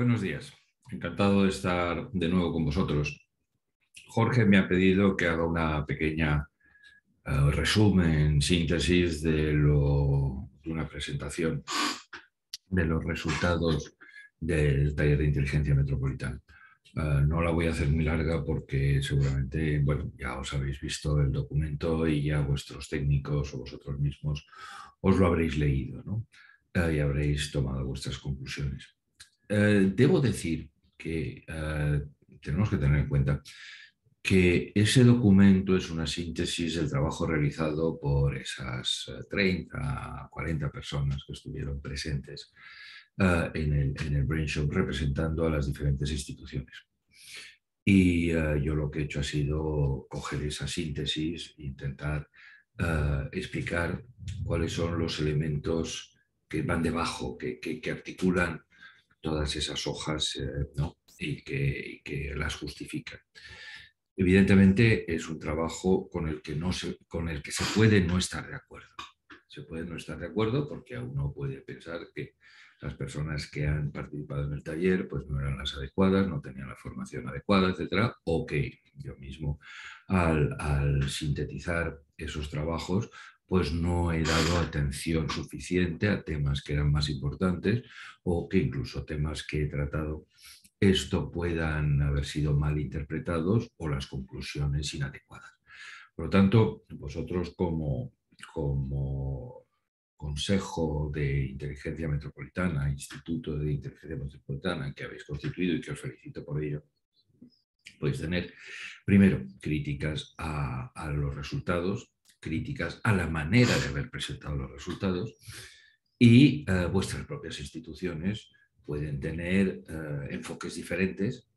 Buenos días, encantado de estar de nuevo con vosotros. Jorge me ha pedido que haga una pequeña resumen, síntesis de una presentación de los resultados del taller de inteligencia metropolitana. No la voy a hacer muy larga porque seguramente, bueno, ya os habéis visto el documento y ya vuestros técnicos o vosotros mismos os lo habréis leído, ¿no? Y habréis tomado vuestras conclusiones. Debo decir que tenemos que tener en cuenta que ese documento es una síntesis del trabajo realizado por esas 30, 40 personas que estuvieron presentes en el Brainshow representando a las diferentes instituciones. Y yo lo que he hecho ha sido coger esa síntesis e intentar explicar cuáles son los elementos que van debajo, que articulan todas esas hojas, ¿no? y que las justifican. Evidentemente es un trabajo con el que se puede no estar de acuerdo. Se puede no estar de acuerdo porque uno puede pensar que las personas que han participado en el taller pues no eran las adecuadas, no tenían la formación adecuada, etcétera, o que yo mismo al sintetizar esos trabajos pues no he dado atención suficiente a temas que eran más importantes o que incluso temas que he tratado esto puedan haber sido mal interpretados o las conclusiones inadecuadas. Por lo tanto, vosotros como Consejo de Inteligencia Metropolitana, Instituto de Inteligencia Metropolitana que habéis constituido y que os felicito por ello, podéis tener, primero, críticas a los resultados, críticas a la manera de haber presentado los resultados y vuestras propias instituciones pueden tener enfoques diferentes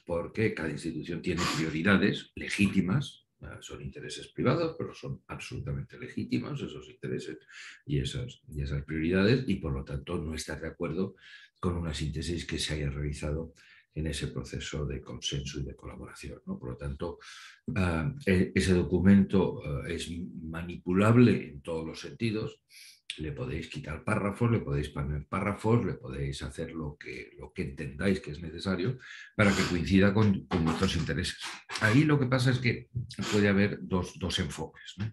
porque cada institución tiene prioridades legítimas, son intereses privados, pero son absolutamente legítimos esos intereses y esas prioridades y por lo tanto no estar de acuerdo con una síntesis que se haya realizado en ese proceso de consenso y de colaboración, ¿no? Por lo tanto, ese documento es manipulable en todos los sentidos. Le podéis quitar párrafos, le podéis poner párrafos, le podéis hacer lo que entendáis que es necesario para que coincida con vuestros intereses. Ahí lo que pasa es que puede haber dos enfoques, ¿no?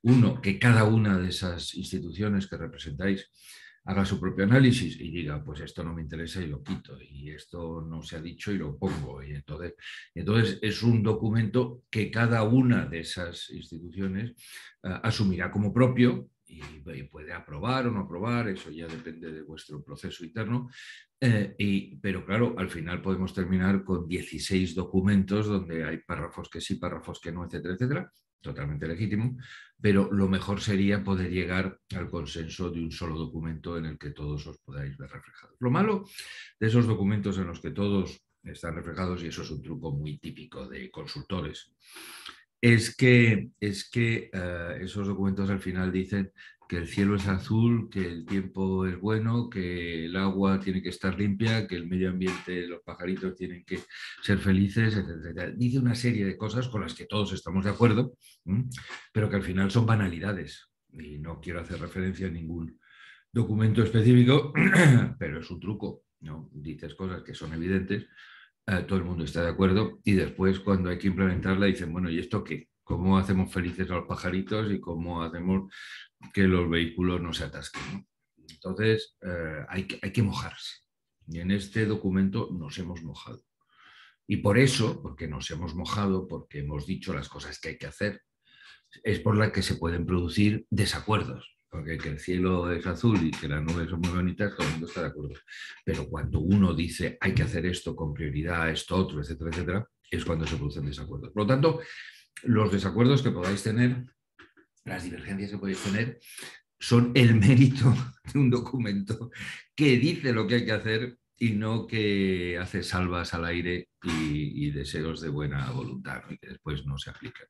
Uno, que cada una de esas instituciones que representáis haga su propio análisis y diga, pues esto no me interesa y lo quito, y esto no se ha dicho y lo pongo. Y entonces es un documento que cada una de esas instituciones asumirá como propio y puede aprobar o no aprobar, eso ya depende de vuestro proceso interno. Pero claro, al final podemos terminar con 16 documentos donde hay párrafos que sí, párrafos que no, etcétera, etcétera, totalmente legítimo, pero lo mejor sería poder llegar al consenso de un solo documento en el que todos os podáis ver reflejados. Lo malo de esos documentos en los que todos están reflejados, y eso es un truco muy típico de consultores, es que esos documentos al final dicen que el cielo es azul, que el tiempo es bueno, que el agua tiene que estar limpia, que el medio ambiente, los pajaritos tienen que ser felices, etc. Dice una serie de cosas con las que todos estamos de acuerdo, pero que al final son banalidades. Y no quiero hacer referencia a ningún documento específico, pero es un truco, ¿no? Dices cosas que son evidentes, todo el mundo está de acuerdo y después cuando hay que implementarla dicen, bueno, ¿y esto qué? ¿Cómo hacemos felices a los pajaritos y cómo hacemos que los vehículos no se atasquen, ¿no? Entonces, hay que mojarse. Y en este documento nos hemos mojado. Y por eso, porque nos hemos mojado, porque hemos dicho las cosas que hay que hacer, es por la que se pueden producir desacuerdos. Porque que el cielo es azul y que las nubes son muy bonitas, todo el mundo está de acuerdo. Pero cuando uno dice hay que hacer esto con prioridad, esto otro, etcétera, etcétera, es cuando se producen desacuerdos. Por lo tanto, los desacuerdos que podáis tener, las divergencias que podéis tener, son el mérito de un documento que dice lo que hay que hacer y no que hace salvas al aire y deseos de buena voluntad, ¿no? Y que después no se aplican.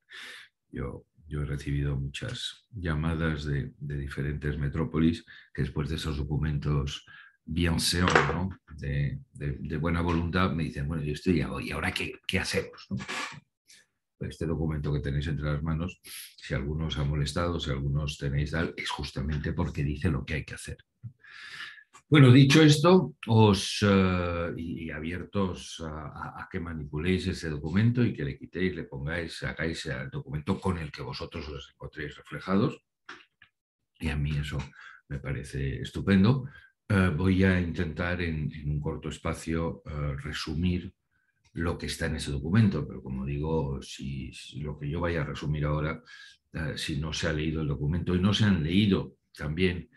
Yo he recibido muchas llamadas de diferentes metrópolis que después de esos documentos bienséants, ¿no? de buena voluntad me dicen, bueno, yo estoy y ahora ¿qué hacemos, ¿no? Este documento que tenéis entre las manos, si alguno os ha molestado, si algunos tenéis tal, es justamente porque dice lo que hay que hacer. Bueno, dicho esto, y abiertos a que manipuléis ese documento y que le quitéis, le pongáis, hagáis el documento con el que vosotros os encontréis reflejados, y a mí eso me parece estupendo. Voy a intentar en un corto espacio resumir lo que está en ese documento, pero como digo, si lo que yo vaya a resumir ahora, si no se ha leído el documento y no se han leído también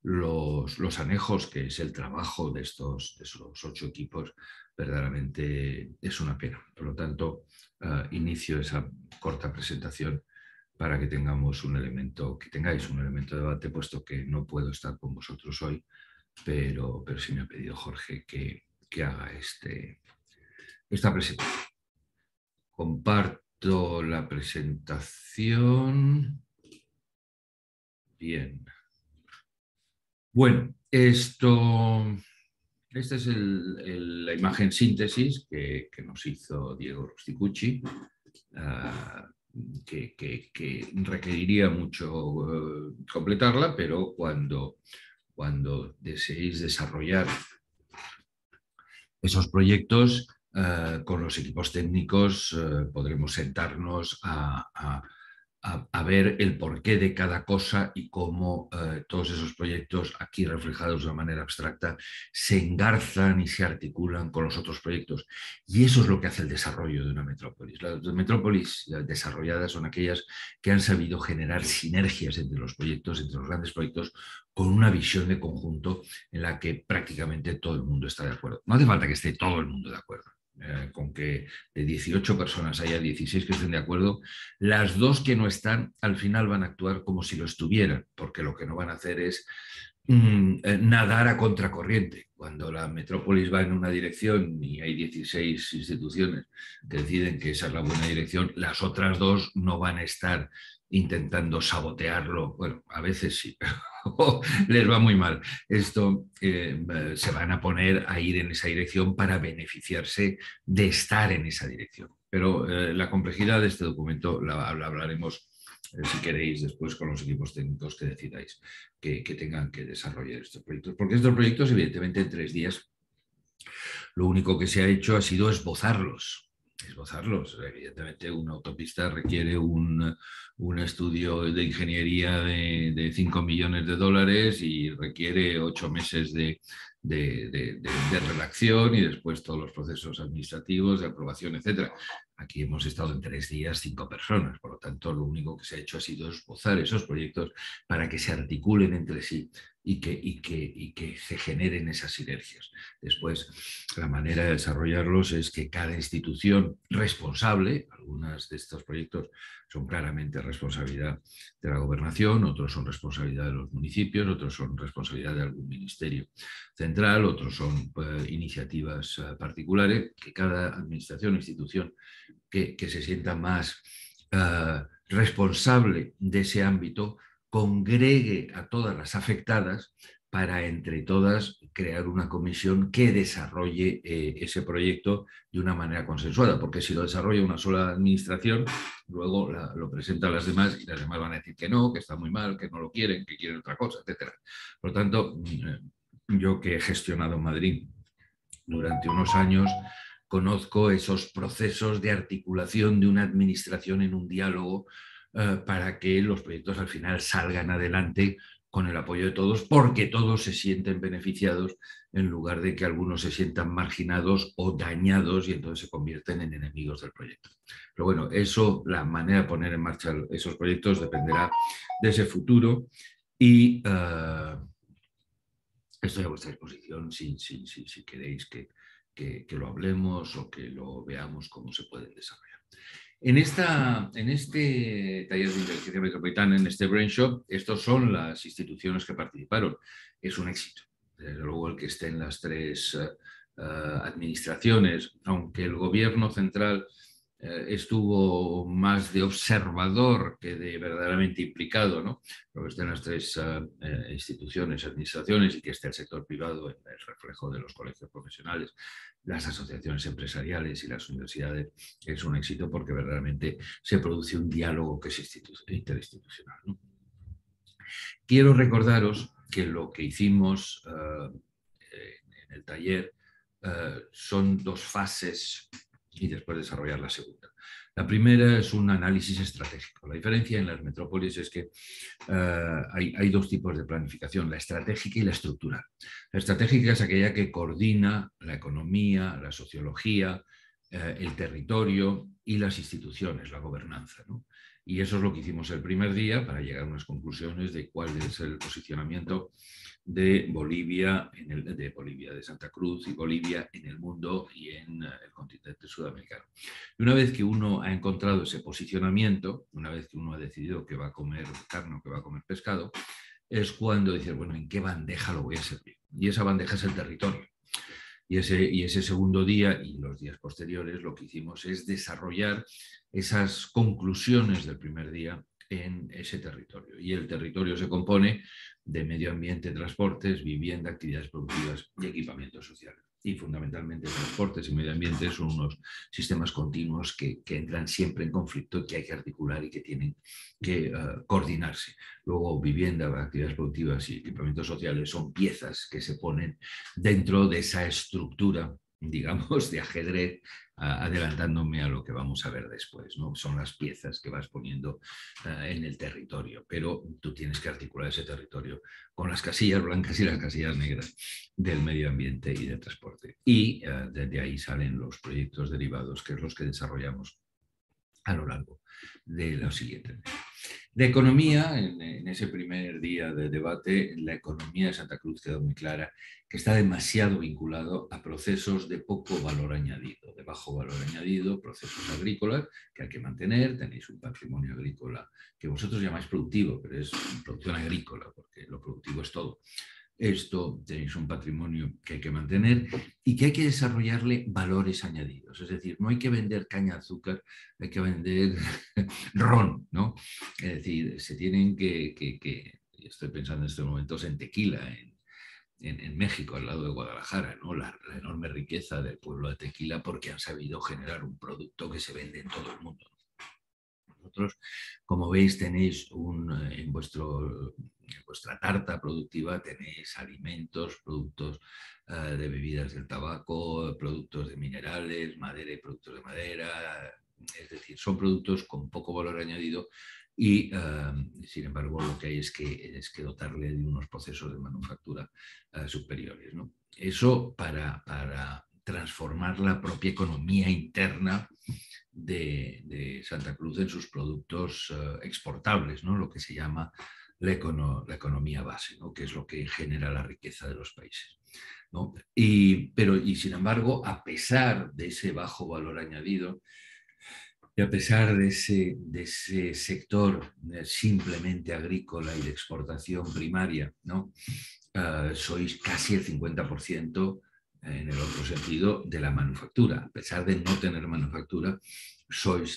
los anejos, que es el trabajo de esos 8 equipos, verdaderamente es una pena. Por lo tanto, inicio esa corta presentación para que tengamos un elemento, que tengáis un elemento de debate, puesto que no puedo estar con vosotros hoy, pero sí me ha pedido Jorge que haga esta presentación. Comparto la presentación. Bien. Bueno, esta es la imagen síntesis que nos hizo Diego Rosticucci, uh, que requeriría mucho completarla, pero cuando deseéis desarrollar esos proyectos, con los equipos técnicos podremos sentarnos a ver el porqué de cada cosa y cómo todos esos proyectos, aquí reflejados de una manera abstracta, se engarzan y se articulan con los otros proyectos. Y eso es lo que hace el desarrollo de una metrópolis. Las metrópolis desarrolladas son aquellas que han sabido generar sinergias entre los proyectos, entre los grandes proyectos, con una visión de conjunto en la que prácticamente todo el mundo está de acuerdo. No hace falta que esté todo el mundo de acuerdo. Con que de 18 personas haya 16 que estén de acuerdo, las 2 que no están al final van a actuar como si lo estuvieran, porque lo que no van a hacer es nadar a contracorriente. Cuando la metrópolis va en una dirección y hay 16 instituciones que deciden que esa es la buena dirección, las otras 2 no van a estar intentando sabotearlo. Bueno, a veces sí, pero les va muy mal. Esto se van a poner a ir en esa dirección para beneficiarse de estar en esa dirección. Pero la complejidad de este documento la hablaremos, si queréis, después con los equipos técnicos que decidáis que tengan que desarrollar estos proyectos. Porque estos proyectos, evidentemente, en 3 días, lo único que se ha hecho ha sido esbozarlos. Esbozarlos. Evidentemente, una autopista requiere un estudio de ingeniería de 5 millones de dólares y requiere 8 meses de redacción y después todos los procesos administrativos, de aprobación, etcétera. Aquí hemos estado en 3 días 5 personas, por lo tanto lo único que se ha hecho ha sido esbozar esos proyectos para que se articulen entre sí y que se generen esas sinergias. Después, la manera de desarrollarlos es que cada institución responsable, algunos de estos proyectos son claramente responsabilidad de la gobernación, otros son responsabilidad de los municipios, otros son responsabilidad de algún ministerio central, otros son iniciativas particulares, que cada administración o institución que se sienta más responsable de ese ámbito congregue a todas las afectadas para entre todas crear una comisión que desarrolle ese proyecto de una manera consensuada, porque si lo desarrolla una sola administración, luego lo presenta a las demás y las demás van a decir que no, que está muy mal, que no lo quieren, que quieren otra cosa, etc. Por lo tanto, yo que he gestionado en Madrid durante unos años, conozco esos procesos de articulación de una administración en un diálogo para que los proyectos al final salgan adelante con el apoyo de todos, porque todos se sienten beneficiados en lugar de que algunos se sientan marginados o dañados y entonces se convierten en enemigos del proyecto. Pero bueno, eso, la manera de poner en marcha esos proyectos dependerá de ese futuro y estoy a vuestra disposición si queréis que lo hablemos o que lo veamos cómo se pueden desarrollar. En este taller de inteligencia metropolitana, en este Brain Shop, estas son las instituciones que participaron. Es un éxito. Desde luego, el que estén las 3 administraciones, aunque el gobierno central estuvo más de observador que de verdaderamente implicado, ¿no? Pero que estén las 3 instituciones, administraciones y que esté el sector privado en el reflejo de los colegios profesionales, las asociaciones empresariales y las universidades, es un éxito porque verdaderamente se produce un diálogo que es interinstitucional, ¿no? Quiero recordaros que lo que hicimos taller, son dos fases y después desarrollar la segunda. La primera es un análisis estratégico. La diferencia en las metrópolis es que hay dos tipos de planificación, la estratégica y la estructural. La estratégica es aquella que coordina la economía, la sociología, el territorio y las instituciones, la gobernanza, ¿no? Y eso es lo que hicimos el primer día para llegar a unas conclusiones de cuál es el posicionamiento de Bolivia, de Santa Cruz y Bolivia en el mundo y en el continente sudamericano. Y una vez que uno ha encontrado ese posicionamiento, una vez que uno ha decidido que va a comer carne o que va a comer pescado, es cuando dices, bueno, ¿en qué bandeja lo voy a servir? Y esa bandeja es el territorio. Y ese segundo día y los días posteriores lo que hicimos es desarrollar esas conclusiones del primer día en ese territorio. Y el territorio se compone de medio ambiente, transportes, vivienda, actividades productivas y equipamientos sociales. Y fundamentalmente transportes y medio ambiente son unos sistemas continuos que entran siempre en conflicto, que hay que articular y que tienen que coordinarse. Luego, vivienda, actividades productivas y equipamientos sociales son piezas que se ponen dentro de esa estructura, digamos, de ajedrez, adelantándome a lo que vamos a ver después, ¿no? Son las piezas que vas poniendo en el territorio, pero tú tienes que articular ese territorio con las casillas blancas y las casillas negras del medio ambiente y del transporte. Y desde ahí salen los proyectos derivados, que es los que desarrollamos a lo largo de los siguientes meses. De economía, en ese primer día de debate, la economía de Santa Cruz quedó muy clara que está demasiado vinculado a procesos de poco valor añadido, de bajo valor añadido, procesos agrícolas que hay que mantener. Tenéis un patrimonio agrícola que vosotros llamáis productivo, pero es producción agrícola, porque lo productivo es todo. Esto tenéis un patrimonio que hay que mantener y que hay que desarrollarle valores añadidos. Es decir, no hay que vender caña de azúcar, hay que vender ron, ¿no? Es decir, se tienen estoy pensando en estos momentos en tequila, en México, al lado de Guadalajara, ¿no? La enorme riqueza del pueblo de Tequila porque han sabido generar un producto que se vende en todo el mundo. Vosotros, como veis, tenéis en vuestra tarta productiva tenéis alimentos, productos de bebidas del tabaco, productos de minerales, madera y productos de madera. Es decir, son productos con poco valor añadido y, sin embargo, lo que hay es que dotarle de unos procesos de manufactura superiores, ¿no? Eso para transformar la propia economía interna de Santa Cruz en sus productos exportables, ¿no? Lo que se llama la economía base, ¿no? Que es lo que genera la riqueza de los países, ¿no? Y sin embargo, a pesar de ese bajo valor añadido y a pesar de ese sector simplemente agrícola y de exportación primaria, ¿no? Sois casi el 50% en el otro sentido de la manufactura. A pesar de no tener manufactura,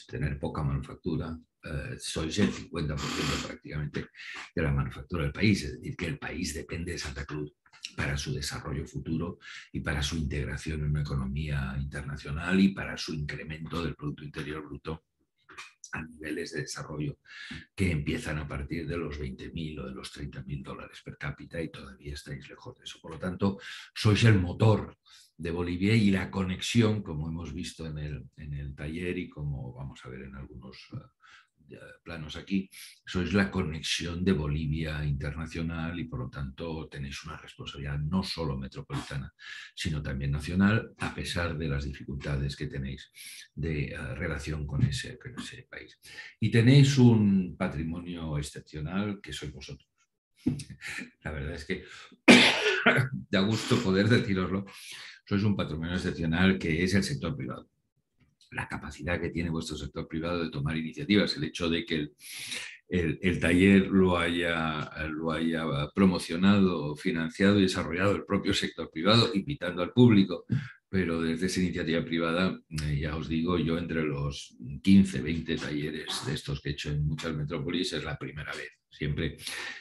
tener poca manufactura, sois el 50% prácticamente de la manufactura del país. Es decir, que el país depende de Santa Cruz para su desarrollo futuro y para su integración en una economía internacional y para su incremento del Producto Interior Bruto a niveles de desarrollo que empiezan a partir de los 20.000 o de los 30.000 dólares per cápita y todavía estáis lejos de eso. Por lo tanto, sois el motor de Bolivia y la conexión, como hemos visto en el taller y como vamos a ver en algunos planos aquí, sois la conexión de Bolivia internacional y por lo tanto tenéis una responsabilidad no solo metropolitana, sino también nacional, a pesar de las dificultades que tenéis de relación con ese país. Y tenéis un patrimonio excepcional que sois vosotros. La verdad es que da gusto poder deciroslo. Sois un patrimonio excepcional que es el sector privado. La capacidad que tiene vuestro sector privado de tomar iniciativas, el hecho de que el taller lo haya promocionado, financiado y desarrollado el propio sector privado, invitando al público, pero desde esa iniciativa privada, ya os digo, yo entre los 15, 20 talleres de estos que he hecho en muchas metrópolis es la primera vez. Siempre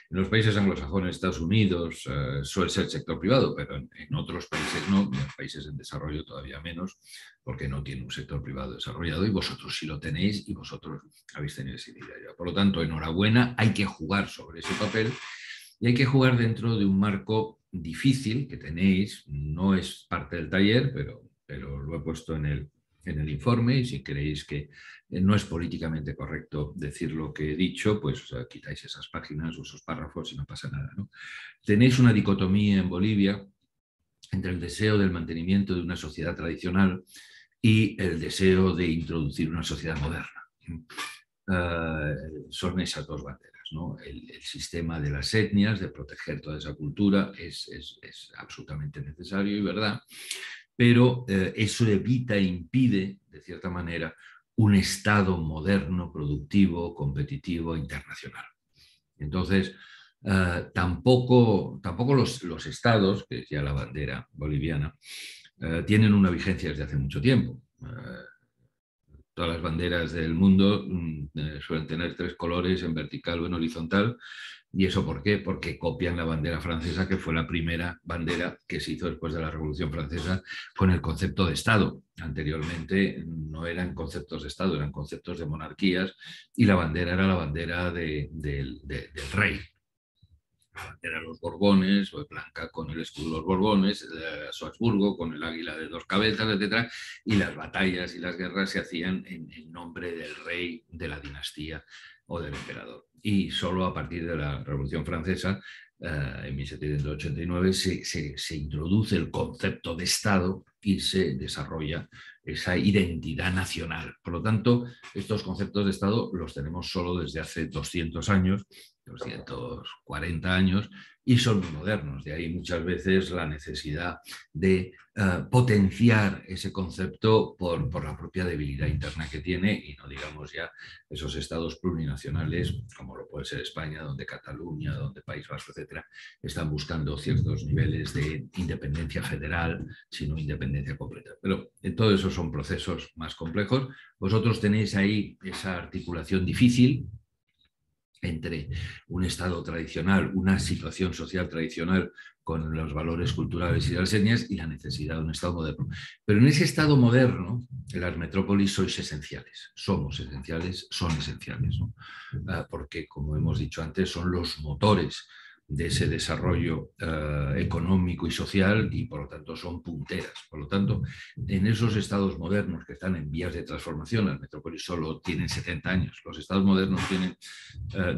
en los países anglosajones, Estados Unidos, suele ser sector privado, pero en otros países no, en países en desarrollo todavía menos, porque no tiene un sector privado desarrollado y vosotros sí lo tenéis y vosotros habéis tenido esa iniciativa. Por lo tanto, enhorabuena, hay que jugar sobre ese papel y hay que jugar dentro de un marco difícil que tenéis, no es parte del taller, pero lo he puesto en el informe, y si creéis que no es políticamente correcto decir lo que he dicho, pues quitáis esas páginas o esos párrafos y no pasa nada, ¿no? Tenéis una dicotomía en Bolivia entre el deseo del mantenimiento de una sociedad tradicional y el deseo de introducir una sociedad moderna. Son esas dos banderas, ¿no? El sistema de las etnias, de proteger toda esa cultura, es absolutamente necesario y verdad, pero eso evita e impide, de cierta manera, un Estado moderno, productivo, competitivo, internacional. Entonces, tampoco los estados, que es ya la bandera boliviana, tienen una vigencia desde hace mucho tiempo. Todas las banderas del mundo suelen tener 3 colores en vertical o en horizontal. ¿Y eso por qué? Porque copian la bandera francesa, que fue la primera bandera que se hizo después de la Revolución Francesa con el concepto de Estado. Anteriormente no eran conceptos de Estado, eran conceptos de monarquías, y la bandera era la bandera del rey. La bandera de los Borbones, o blanca con el escudo de los Borbones, de Salzburgo con el águila de 2 cabezas, etc. Y las batallas y las guerras se hacían en nombre del rey, de la dinastía o del emperador. Y solo a partir de la Revolución Francesa, en 1789, se introduce el concepto de Estado y se desarrolla esa identidad nacional. Por lo tanto, estos conceptos de Estado los tenemos solo desde hace 200 años, 240 años, y son muy modernos. De ahí muchas veces la necesidad de potenciar ese concepto por la propia debilidad interna que tiene, y no digamos ya esos estados plurinacionales, como lo puede ser España, donde Cataluña, donde País Vasco, etcétera, están buscando ciertos niveles de independencia federal, sino independencia completa. Pero en todo eso son procesos más complejos. Vosotros tenéis ahí esa articulación difícil entre un Estado tradicional, una situación social tradicional con los valores culturales y de las etnias, y la necesidad de un Estado moderno. Pero en ese Estado moderno, las metrópolis sois esenciales, somos esenciales, son esenciales, ¿no? Porque, como hemos dicho antes, son los motores de ese desarrollo económico y social, y por lo tanto son punteras. Por lo tanto, en esos estados modernos que están en vías de transformación, las metrópolis solo tienen 70 años, los estados modernos tienen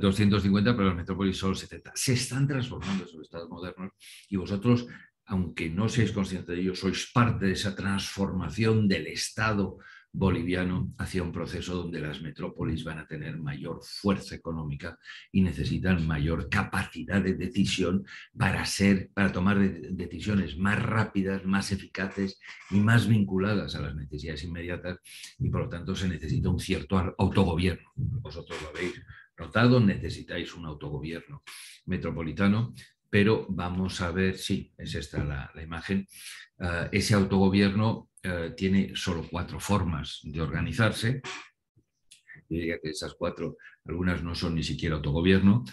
250, pero las metrópolis solo 70. Se están transformando esos estados modernos, y vosotros, aunque no seáis conscientes de ello, sois parte de esa transformación del Estado boliviano hacia un proceso donde las metrópolis van a tener mayor fuerza económica y necesitan mayor capacidad de decisión para tomar decisiones más rápidas, más eficaces y más vinculadas a las necesidades inmediatas, y por lo tanto se necesita un cierto autogobierno. Vosotros lo habéis notado, necesitáis un autogobierno metropolitano, pero vamos a ver, sí, es esta la imagen. Ese autogobierno tiene solo 4 formas de organizarse. Yo diría que esas 4, algunas no son ni siquiera autogobierno,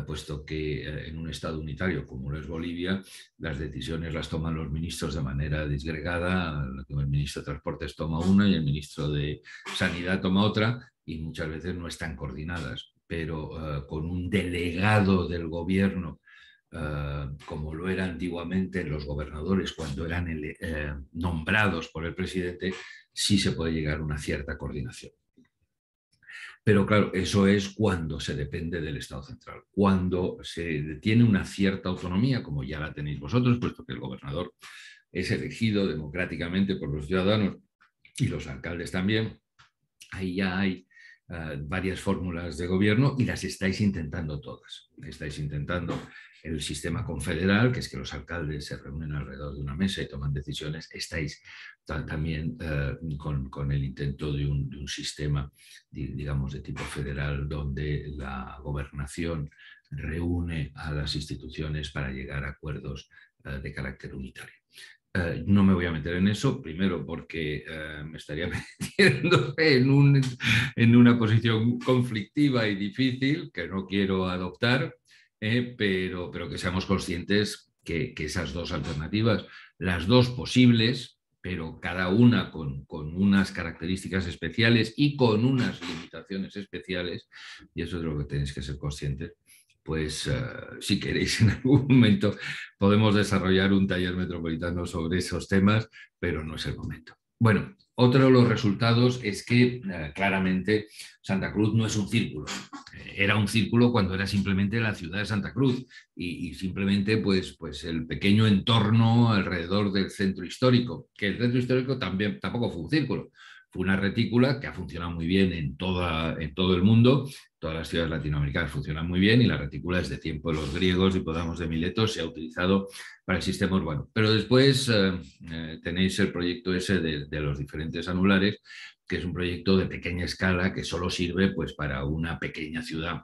puesto que en un Estado unitario como lo es Bolivia, las decisiones las toman los ministros de manera disgregada. El ministro de Transportes toma una y el ministro de Sanidad toma otra, y muchas veces no están coordinadas, pero con un delegado del gobierno, como lo era antiguamente los gobernadores cuando eran nombrados por el presidente, sí se puede llegar a una cierta coordinación. Pero claro, eso es cuando se depende del Estado central. Cuando se tiene una cierta autonomía, como ya la tenéis vosotros, puesto que el gobernador es elegido democráticamente por los ciudadanos y los alcaldes también, ahí ya hay varias fórmulas de gobierno, y las estáis intentando todas. Estáis intentando el sistema confederal, que es que los alcaldes se reúnen alrededor de una mesa y toman decisiones. Estáis también con el intento de un sistema, digamos, de tipo federal, donde la gobernación reúne a las instituciones para llegar a acuerdos de carácter unitario. No me voy a meter en eso, primero porque me estaría metiendo en una posición conflictiva y difícil que no quiero adoptar, pero que seamos conscientes que esas 2 alternativas, las 2 posibles, pero cada una con unas características especiales y con unas limitaciones especiales, y eso es de lo que tenéis que ser conscientes, pues si queréis en algún momento podemos desarrollar un taller metropolitano sobre esos temas, pero no es el momento. Bueno, otro de los resultados es que claramente Santa Cruz no es un círculo. Era un círculo cuando era simplemente la ciudad de Santa Cruz y simplemente pues el pequeño entorno alrededor del centro histórico, que el centro histórico tampoco fue un círculo. Fue una retícula que ha funcionado muy bien en todo el mundo. Todas las ciudades latinoamericanas funcionan muy bien y la retícula es de tiempo de los griegos y Podamos de Mileto se ha utilizado para el sistema urbano. Pero después tenéis el proyecto ese de los diferentes anulares, que es un proyecto de pequeña escala que solo sirve pues, para una pequeña ciudad.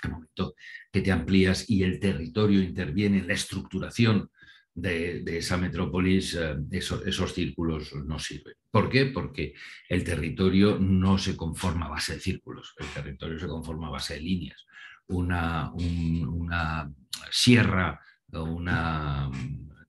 Al momento que te amplías y el territorio interviene en la estructuración de esa metrópolis, esos círculos no sirven. ¿Por qué? Porque el territorio no se conforma a base de círculos, el territorio se conforma a base de líneas. Una sierra o una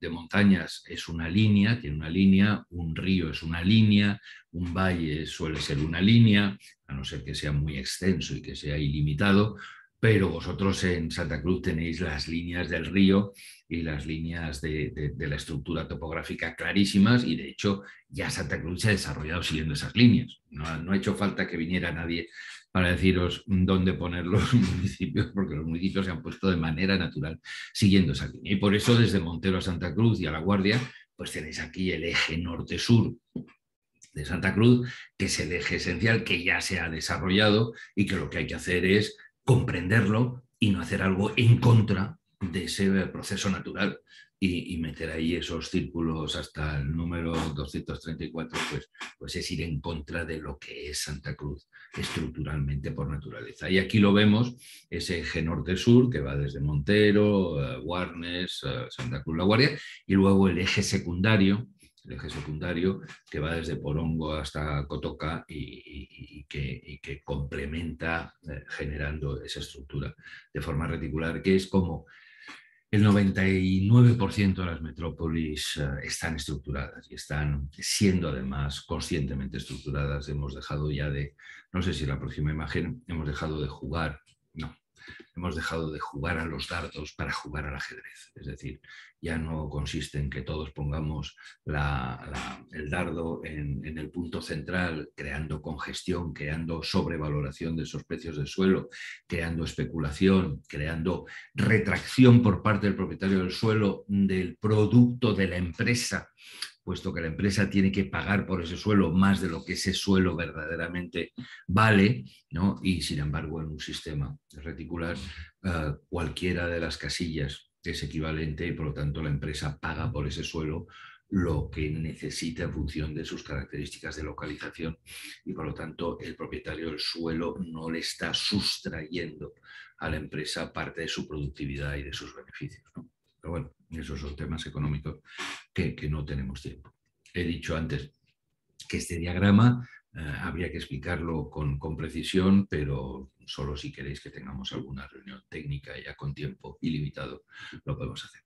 de montañas es una línea, tiene una línea, un río es una línea, un valle suele ser una línea, a no ser que sea muy extenso y que sea ilimitado, pero vosotros en Santa Cruz tenéis las líneas del río y las líneas de la estructura topográfica clarísimas y de hecho ya Santa Cruz se ha desarrollado siguiendo esas líneas. No ha hecho falta que viniera nadie para deciros dónde poner los municipios, porque los municipios se han puesto de manera natural siguiendo esa línea. Y por eso desde Montero a Santa Cruz y a La Guardia, pues tenéis aquí el eje norte-sur de Santa Cruz, que es el eje esencial que ya se ha desarrollado y que lo que hay que hacer es comprenderlo y no hacer algo en contra de ese proceso natural y meter ahí esos círculos hasta el número 234, pues es ir en contra de lo que es Santa Cruz estructuralmente por naturaleza. Y aquí lo vemos, ese eje norte-sur que va desde Montero, Warnes, Santa Cruz, La Guardia, y luego el eje secundario que va desde Porongo hasta Cotoca y que complementa generando esa estructura de forma reticular, que es como el 99% de las metrópolis están estructuradas y están siendo además conscientemente estructuradas. Hemos dejado ya de, no sé si la próxima imagen, hemos dejado de jugar, no, hemos dejado de jugar a los dardos para jugar al ajedrez. Es decir, ya no consiste en que todos pongamos el dardo en el punto central, creando congestión, creando sobrevaloración de esos precios del suelo, creando especulación, creando retracción por parte del propietario del suelo del producto de la empresa, puesto que la empresa tiene que pagar por ese suelo más de lo que ese suelo verdaderamente vale, ¿no? Y sin embargo en un sistema reticular cualquiera de las casillas es equivalente y por lo tanto la empresa paga por ese suelo lo que necesita en función de sus características de localización y por lo tanto el propietario del suelo no le está sustrayendo a la empresa parte de su productividad y de sus beneficios, ¿no? Pero bueno, esos son temas económicos que no tenemos tiempo. He dicho antes que este diagrama habría que explicarlo con precisión, pero solo si queréis que tengamos alguna reunión técnica ya con tiempo ilimitado, lo podemos hacer.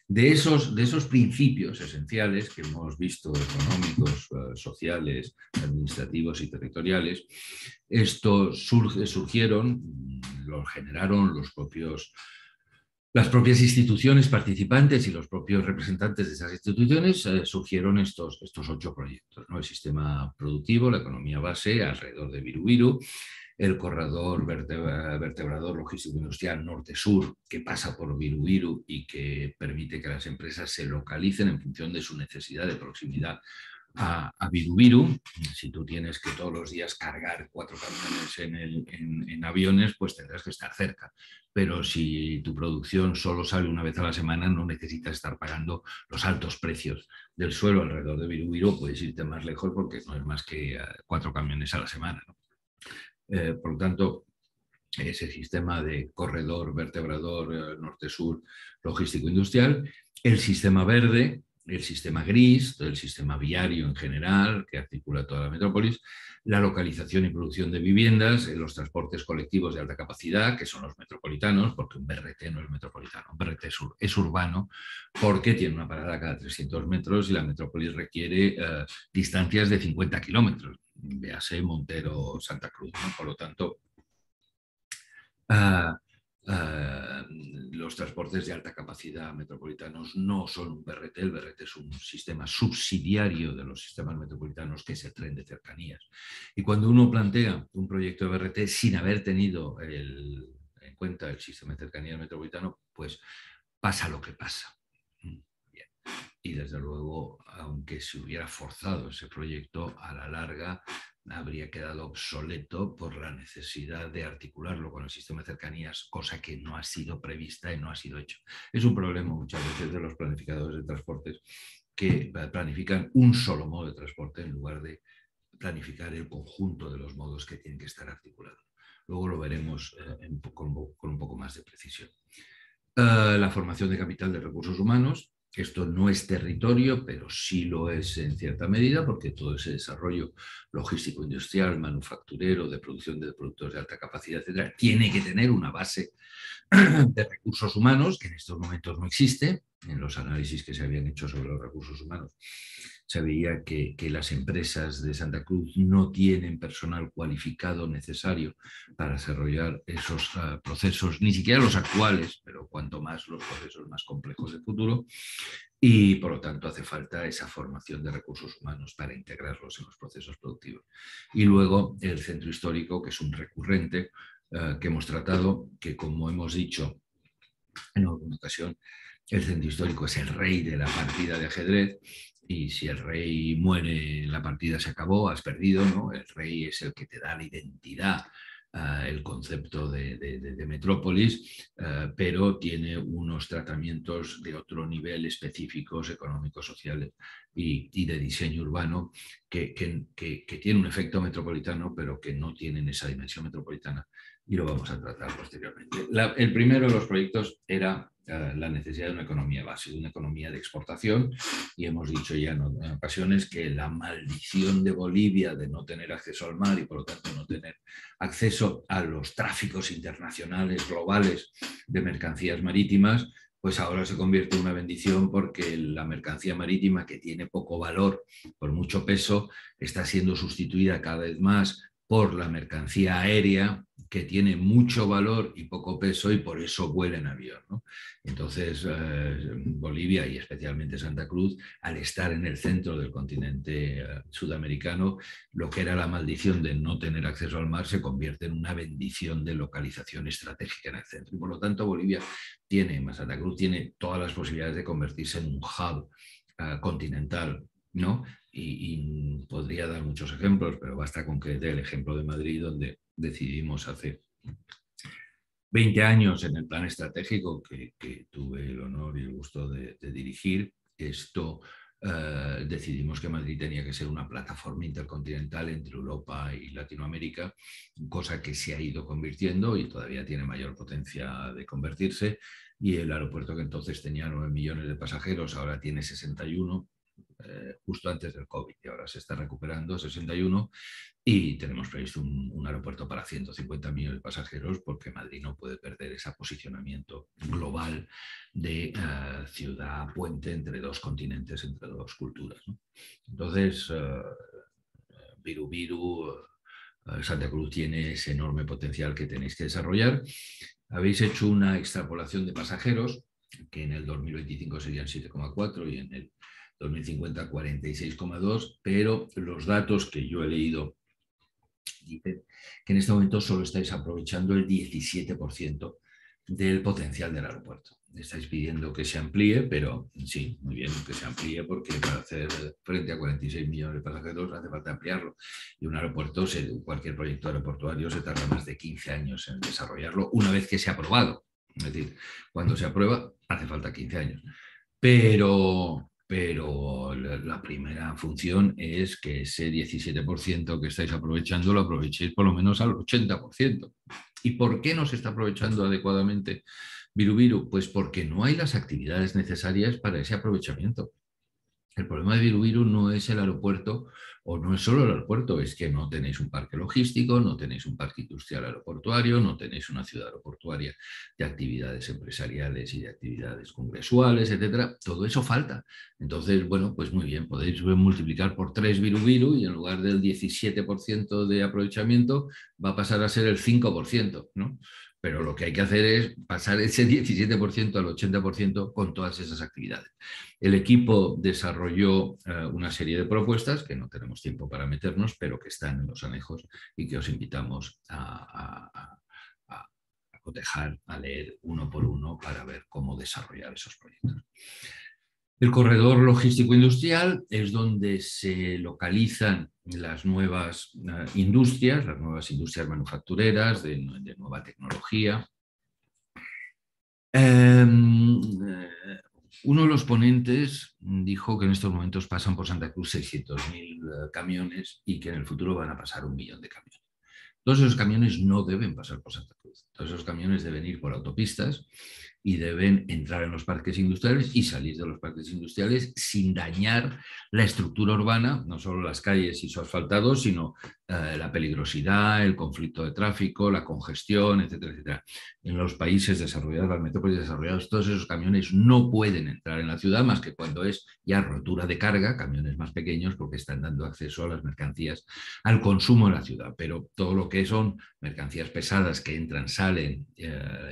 De esos principios esenciales que hemos visto, económicos, sociales, administrativos y territoriales, estos surgieron, los generaron las propias instituciones participantes y los propios representantes de esas instituciones, surgieron estos 8 proyectos, ¿no? El sistema productivo, la economía base alrededor de Viru, el corredor vertebrador logístico industrial norte-sur que pasa por Viru y que permite que las empresas se localicen en función de su necesidad de proximidad a Viru. Si tú tienes que todos los días cargar 4 camiones en aviones, pues tendrás que estar cerca. Pero si tu producción solo sale una vez a la semana, no necesitas estar pagando los altos precios del suelo alrededor de Viru, puedes irte más lejos porque no es más que 4 camiones a la semana, ¿no? Por lo tanto, ese sistema de corredor vertebrador norte-sur logístico-industrial, el sistema verde, el sistema gris, el sistema viario en general, que articula toda la metrópolis, la localización y producción de viviendas, los transportes colectivos de alta capacidad, que son los metropolitanos, porque un BRT no es metropolitano, un BRT es urbano, porque tiene una parada cada 300 metros y la metrópolis requiere distancias de 50 kilómetros, véase Montero, Santa Cruz, ¿no? Por lo tanto, Los transportes de alta capacidad metropolitanos no son un BRT, el BRT es un sistema subsidiario de los sistemas metropolitanos, que es el tren de cercanías. Y cuando uno plantea un proyecto de BRT sin haber tenido en cuenta el sistema de cercanías metropolitano, pues pasa lo que pasa. Bien. Y desde luego, aunque se hubiera forzado ese proyecto, a la larga habría quedado obsoleto por la necesidad de articularlo con el sistema de cercanías, cosa que no ha sido prevista y no ha sido hecho. Es un problema muchas veces de los planificadores de transportes, que planifican un solo modo de transporte en lugar de planificar el conjunto de los modos que tienen que estar articulados. Luego lo veremos con un poco más de precisión. La formación de capital de recursos humanos. Esto no es territorio, pero sí lo es en cierta medida, porque todo ese desarrollo logístico industrial, manufacturero, de producción de productos de alta capacidad, etcétera, tiene que tener una base de recursos humanos, que en estos momentos no existe. En los análisis que se habían hecho sobre los recursos humanos se veía que las empresas de Santa Cruz no tienen personal cualificado necesario para desarrollar esos procesos, ni siquiera los actuales, pero cuanto más los procesos más complejos del futuro. Y por lo tanto hace falta esa formación de recursos humanos para integrarlos en los procesos productivos. Y luego el centro histórico, que es un recurrente que hemos tratado, que como hemos dicho en alguna ocasión, el centro histórico es el rey de la partida de ajedrez, y si el rey muere, la partida se acabó, has perdido, ¿no? El rey es el que te da la identidad, el concepto de metrópolis, pero tiene unos tratamientos de otro nivel específicos, económicos, sociales y de diseño urbano, que tiene un efecto metropolitano, pero que no tienen esa dimensión metropolitana, y lo vamos a tratar posteriormente. El primero de los proyectos era la necesidad de una economía base, de una economía de exportación, y hemos dicho ya en ocasiones que la maldición de Bolivia de no tener acceso al mar y por lo tanto no tener acceso a los tráficos internacionales globales de mercancías marítimas, pues ahora se convierte en una bendición, porque la mercancía marítima, que tiene poco valor por mucho peso, está siendo sustituida cada vez más por la mercancía aérea, que tiene mucho valor y poco peso, y por eso vuela en avión, ¿no? Entonces, Bolivia y especialmente Santa Cruz, al estar en el centro del continente sudamericano, lo que era la maldición de no tener acceso al mar se convierte en una bendición de localización estratégica en el centro. Y por lo tanto, Bolivia Santa Cruz tiene todas las posibilidades de convertirse en un hub continental, ¿no? Y podría dar muchos ejemplos, pero basta con que dé el ejemplo de Madrid, donde decidimos hace 20 años, en el plan estratégico que tuve el honor y el gusto de dirigir, decidimos que Madrid tenía que ser una plataforma intercontinental entre Europa y Latinoamérica, cosa que se ha ido convirtiendo y todavía tiene mayor potencia de convertirse. Y el aeropuerto, que entonces tenía 9 millones de pasajeros, ahora tiene 61, justo antes del COVID, y ahora se está recuperando 61, y tenemos previsto un aeropuerto para 150 millones de pasajeros, porque Madrid no puede perder ese posicionamiento global de ciudad puente entre dos continentes, entre dos culturas, ¿no? Entonces, Viru Viru, Santa Cruz tiene ese enorme potencial que tenéis que desarrollar. Habéis hecho una extrapolación de pasajeros, que en el 2025 serían 7,4 y en el 2050 46,2, pero los datos que yo he leído dicen que en este momento solo estáis aprovechando el 17% del potencial del aeropuerto. Estáis pidiendo que se amplíe, pero sí, muy bien, que se amplíe, porque para hacer frente a 46 millones de pasajeros hace falta ampliarlo. Y un aeropuerto, cualquier proyecto aeroportuario, se tarda más de 15 años en desarrollarlo una vez que se ha aprobado. Es decir, cuando se aprueba hace falta 15 años. Pero la primera función es que ese 17% que estáis aprovechando lo aprovechéis por lo menos al 80%. ¿Y por qué no se está aprovechando adecuadamente Viru Viru? Pues porque no hay las actividades necesarias para ese aprovechamiento. El problema de Viru Viru no es el aeropuerto, o no es solo el aeropuerto, es que no tenéis un parque logístico, no tenéis un parque industrial aeroportuario, no tenéis una ciudad aeroportuaria de actividades empresariales y de actividades congresuales, etcétera. Todo eso falta. Entonces, bueno, pues muy bien, podéis multiplicar por 3 Viru Viru, y en lugar del 17% de aprovechamiento va a pasar a ser el 5%, ¿no? Pero lo que hay que hacer es pasar ese 17% al 80% con todas esas actividades. El equipo desarrolló una serie de propuestas que no tenemos tiempo para meternos, pero que están en los anejos y que os invitamos a cotejar, a leer uno por uno para ver cómo desarrollar esos proyectos. El corredor logístico industrial es donde se localizan las nuevas industrias, las nuevas industrias manufactureras de nueva tecnología. Uno de los ponentes dijo que en estos momentos pasan por Santa Cruz 600.000 camiones y que en el futuro van a pasar 1.000.000 de camiones. Todos esos camiones no deben pasar por Santa Cruz. Todos esos camiones deben ir por autopistas y deben entrar en los parques industriales y salir de los parques industriales sin dañar la estructura urbana, no solo las calles y su asfaltado, sino la peligrosidad, el conflicto de tráfico, la congestión, etcétera, etcétera. En los países desarrollados, las metrópolis desarrolladas, todos esos camiones no pueden entrar en la ciudad más que cuando es ya rotura de carga, camiones más pequeños, porque están dando acceso a las mercancías, al consumo en la ciudad. Pero todo lo que son mercancías pesadas que entran, salen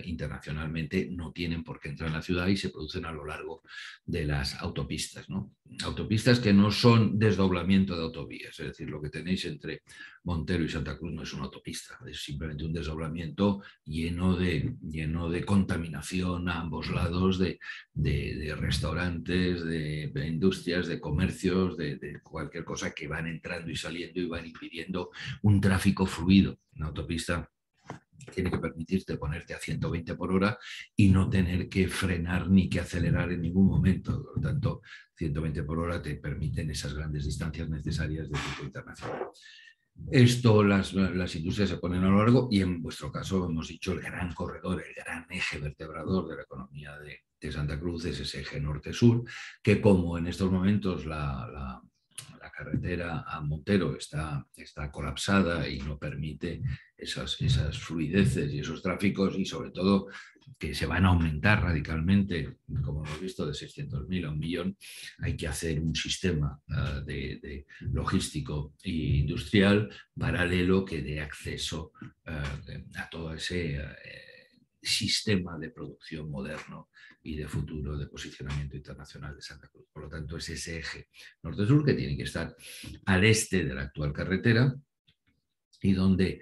internacionalmente, no tienen por qué entrar en la ciudad y se producen a lo largo de las autopistas, ¿no? Autopistas que no son desdoblamiento de autovías, es decir, lo que tenéis entre Montero y Santa Cruz no es una autopista, es simplemente un desdoblamiento lleno de contaminación a ambos lados, de restaurantes, de industrias, de comercios, de cualquier cosa que van entrando y saliendo y van impidiendo un tráfico fluido. Una autopista tiene que permitirte ponerte a 120 por hora y no tener que frenar ni que acelerar en ningún momento. Por lo tanto, 120 por hora te permiten esas grandes distancias necesarias de tipo internacional. Esto las industrias se ponen a lo largo y en vuestro caso hemos dicho el gran corredor, el gran eje vertebrador de la economía de Santa Cruz es ese eje norte-sur, que como en estos momentos la carretera a Montero está colapsada y no permite esas fluideces y esos tráficos, y sobre todo que se van a aumentar radicalmente, como hemos visto, de 600.000 a 1.000.000, hay que hacer un sistema de logístico e industrial paralelo que dé acceso a todo ese sistema de producción moderno y de futuro de posicionamiento internacional de Santa Cruz. Por lo tanto, es ese eje norte-sur que tiene que estar al este de la actual carretera y donde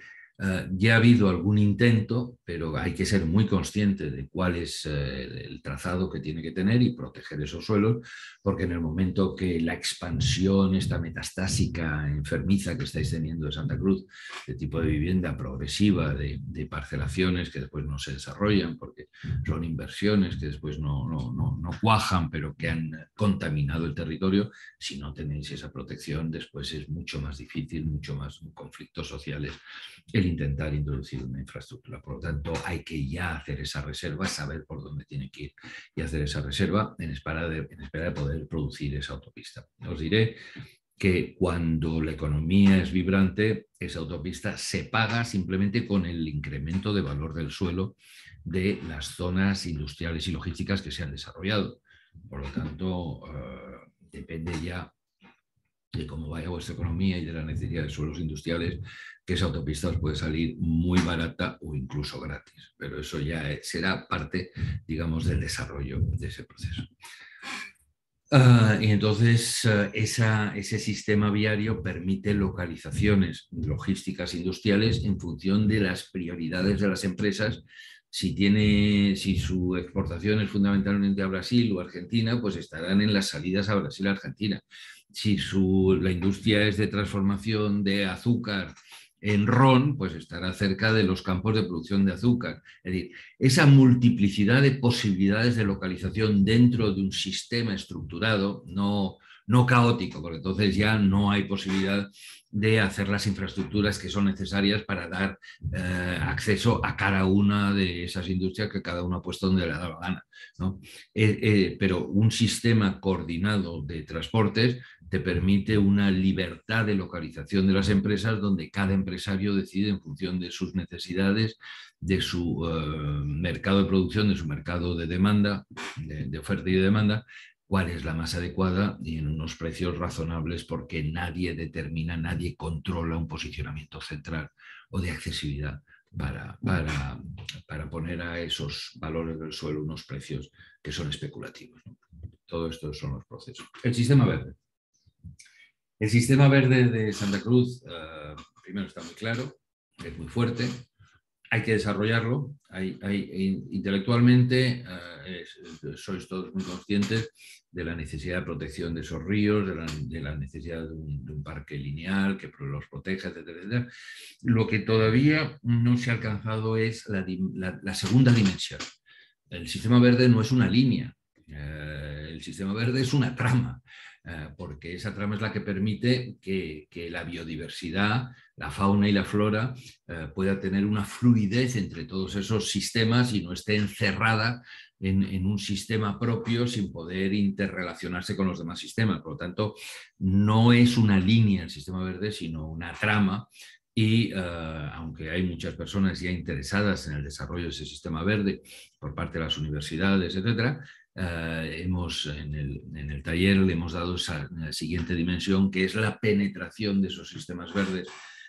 ya ha habido algún intento, pero hay que ser muy consciente de cuál es el trazado que tiene que tener y proteger esos suelos, porque en el momento que la expansión, esta metastásica enfermiza que estáis teniendo en Santa Cruz, de tipo de vivienda progresiva, de parcelaciones que después no se desarrollan, porque son inversiones que después no cuajan, pero que han contaminado el territorio, si no tenéis esa protección, después es mucho más difícil, mucho más conflictos sociales el intentar introducir una infraestructura. Por lo tanto, hay que ya hacer esa reserva, saber por dónde tiene que ir y hacer esa reserva en espera de poder producir esa autopista. Os diré que cuando la economía es vibrante, esa autopista se paga simplemente con el incremento de valor del suelo de las zonas industriales y logísticas que se han desarrollado. Por lo tanto, depende ya de cómo vaya vuestra economía y de la necesidad de suelos industriales, que esa autopista os puede salir muy barata o incluso gratis. Pero eso ya será parte, digamos, del desarrollo de ese proceso. Y entonces ese sistema viario permite localizaciones logísticas industriales en función de las prioridades de las empresas. Si su exportación es fundamentalmente a Brasil o Argentina, pues estarán en las salidas a Brasil y Argentina. Si la industria es de transformación de azúcar en ron, pues estará cerca de los campos de producción de azúcar. Es decir, esa multiplicidad de posibilidades de localización dentro de un sistema estructurado, no caótico, porque entonces ya no hay posibilidad de hacer las infraestructuras que son necesarias para dar acceso a cada una de esas industrias que cada uno ha puesto donde le ha dado la gana, ¿no? Pero un sistema coordinado de transportes te permite una libertad de localización de las empresas donde cada empresario decide en función de sus necesidades, de su mercado de producción, de su mercado de demanda, de oferta y de demanda, cuál es la más adecuada y en unos precios razonables, porque nadie determina, nadie controla un posicionamiento central o de accesibilidad para poner a esos valores del suelo unos precios que son especulativos, ¿no? Todo esto son los procesos. El sistema verde. El sistema verde de Santa Cruz, primero está muy claro, es muy fuerte, hay que desarrollarlo. Intelectualmente sois todos muy conscientes de la necesidad de protección de esos ríos, de la necesidad de un parque lineal que los proteja, etcétera, etcétera. Lo que todavía no se ha alcanzado es la segunda dimensión. El sistema verde no es una línea, el sistema verde es una trama, porque esa trama es la que permite que la biodiversidad, la fauna y la flora pueda tener una fluidez entre todos esos sistemas y no esté encerrada en un sistema propio sin poder interrelacionarse con los demás sistemas. Por lo tanto, no es una línea el sistema verde, sino una trama. Y aunque hay muchas personas ya interesadas en el desarrollo de ese sistema verde por parte de las universidades, etcétera, en el taller le hemos dado esa siguiente dimensión, que es la penetración de esos sistemas verdes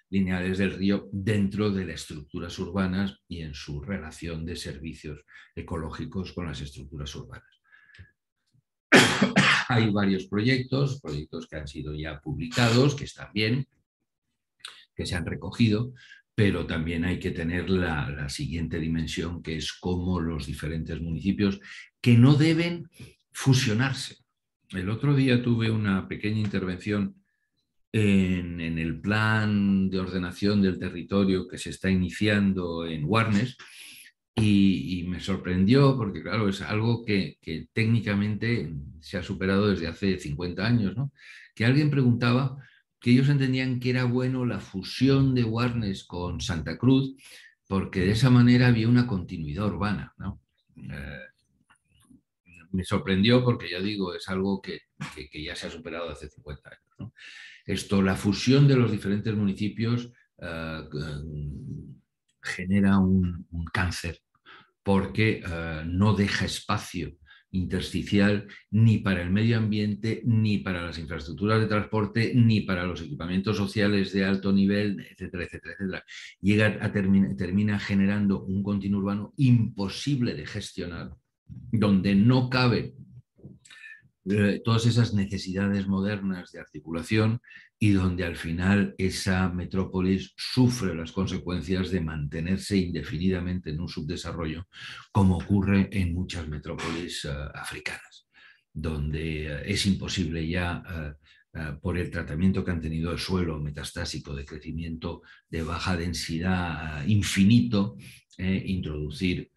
lineales del río dentro de las estructuras urbanas y en su relación de servicios ecológicos con las estructuras urbanas. Hay varios proyectos que han sido ya publicados, que están bien, que se han recogido, pero también hay que tener la siguiente dimensión, que es cómo los diferentes municipios que no deben fusionarse. El otro día tuve una pequeña intervención en el plan de ordenación del territorio que se está iniciando en Warnes y me sorprendió porque, claro, es algo que técnicamente se ha superado desde hace 50 años, ¿no? Que alguien preguntaba que ellos entendían que era bueno la fusión de Warnes con Santa Cruz porque de esa manera había una continuidad urbana, ¿no? Me sorprendió porque, ya digo, es algo que ya se ha superado hace 50 años, ¿no? La fusión de los diferentes municipios genera un cáncer porque no deja espacio intersticial ni para el medio ambiente, ni para las infraestructuras de transporte, ni para los equipamientos sociales de alto nivel, etcétera, etcétera, etcétera. Termina generando un continuo urbano imposible de gestionar, donde no cabe todas esas necesidades modernas de articulación y donde al final esa metrópolis sufre las consecuencias de mantenerse indefinidamente en un subdesarrollo, como ocurre en muchas metrópolis africanas, donde es imposible ya por el tratamiento que han tenido el suelo metastásico de crecimiento de baja densidad infinito, introducir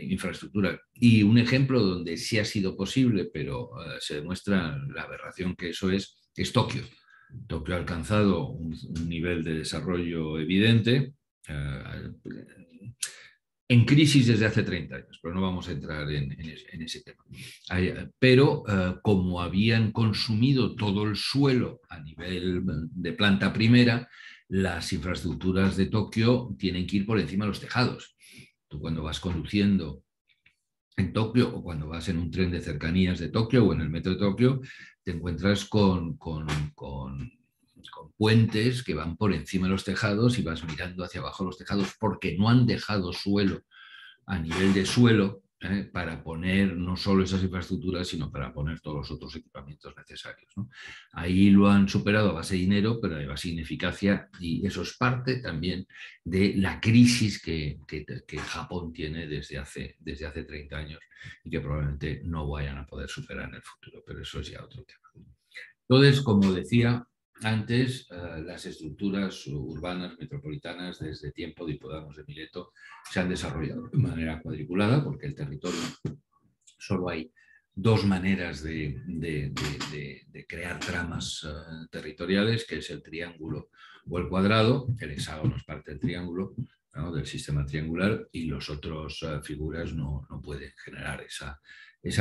infraestructura. Y un ejemplo donde sí ha sido posible, pero se demuestra la aberración que eso es Tokio. Tokio ha alcanzado un nivel de desarrollo evidente, en crisis desde hace 30 años, pero no vamos a entrar en ese tema. Pero como habían consumido todo el suelo a nivel de planta primera, las infraestructuras de Tokio tienen que ir por encima de los tejados. Tú cuando vas conduciendo en Tokio o cuando vas en un tren de cercanías de Tokio o en el metro de Tokio, te encuentras con puentes que van por encima de los tejados y vas mirando hacia abajo los tejados porque no han dejado suelo a nivel de suelo para poner no solo esas infraestructuras, sino para poner todos los otros equipamientos necesarios, ¿no? Ahí lo han superado a base de dinero, pero a base de ineficacia, y eso es parte también de la crisis que Japón tiene desde hace 30 años y que probablemente no vayan a poder superar en el futuro, pero eso es ya otro tema. Entonces, como decía antes, las estructuras urbanas metropolitanas desde tiempo de Hipódamos de Mileto se han desarrollado de manera cuadriculada porque el territorio solo hay dos maneras de crear tramas territoriales, que es el triángulo o el cuadrado. El hexágono es parte del triángulo, ¿no?, del sistema triangular, y las otras figuras no pueden generar esa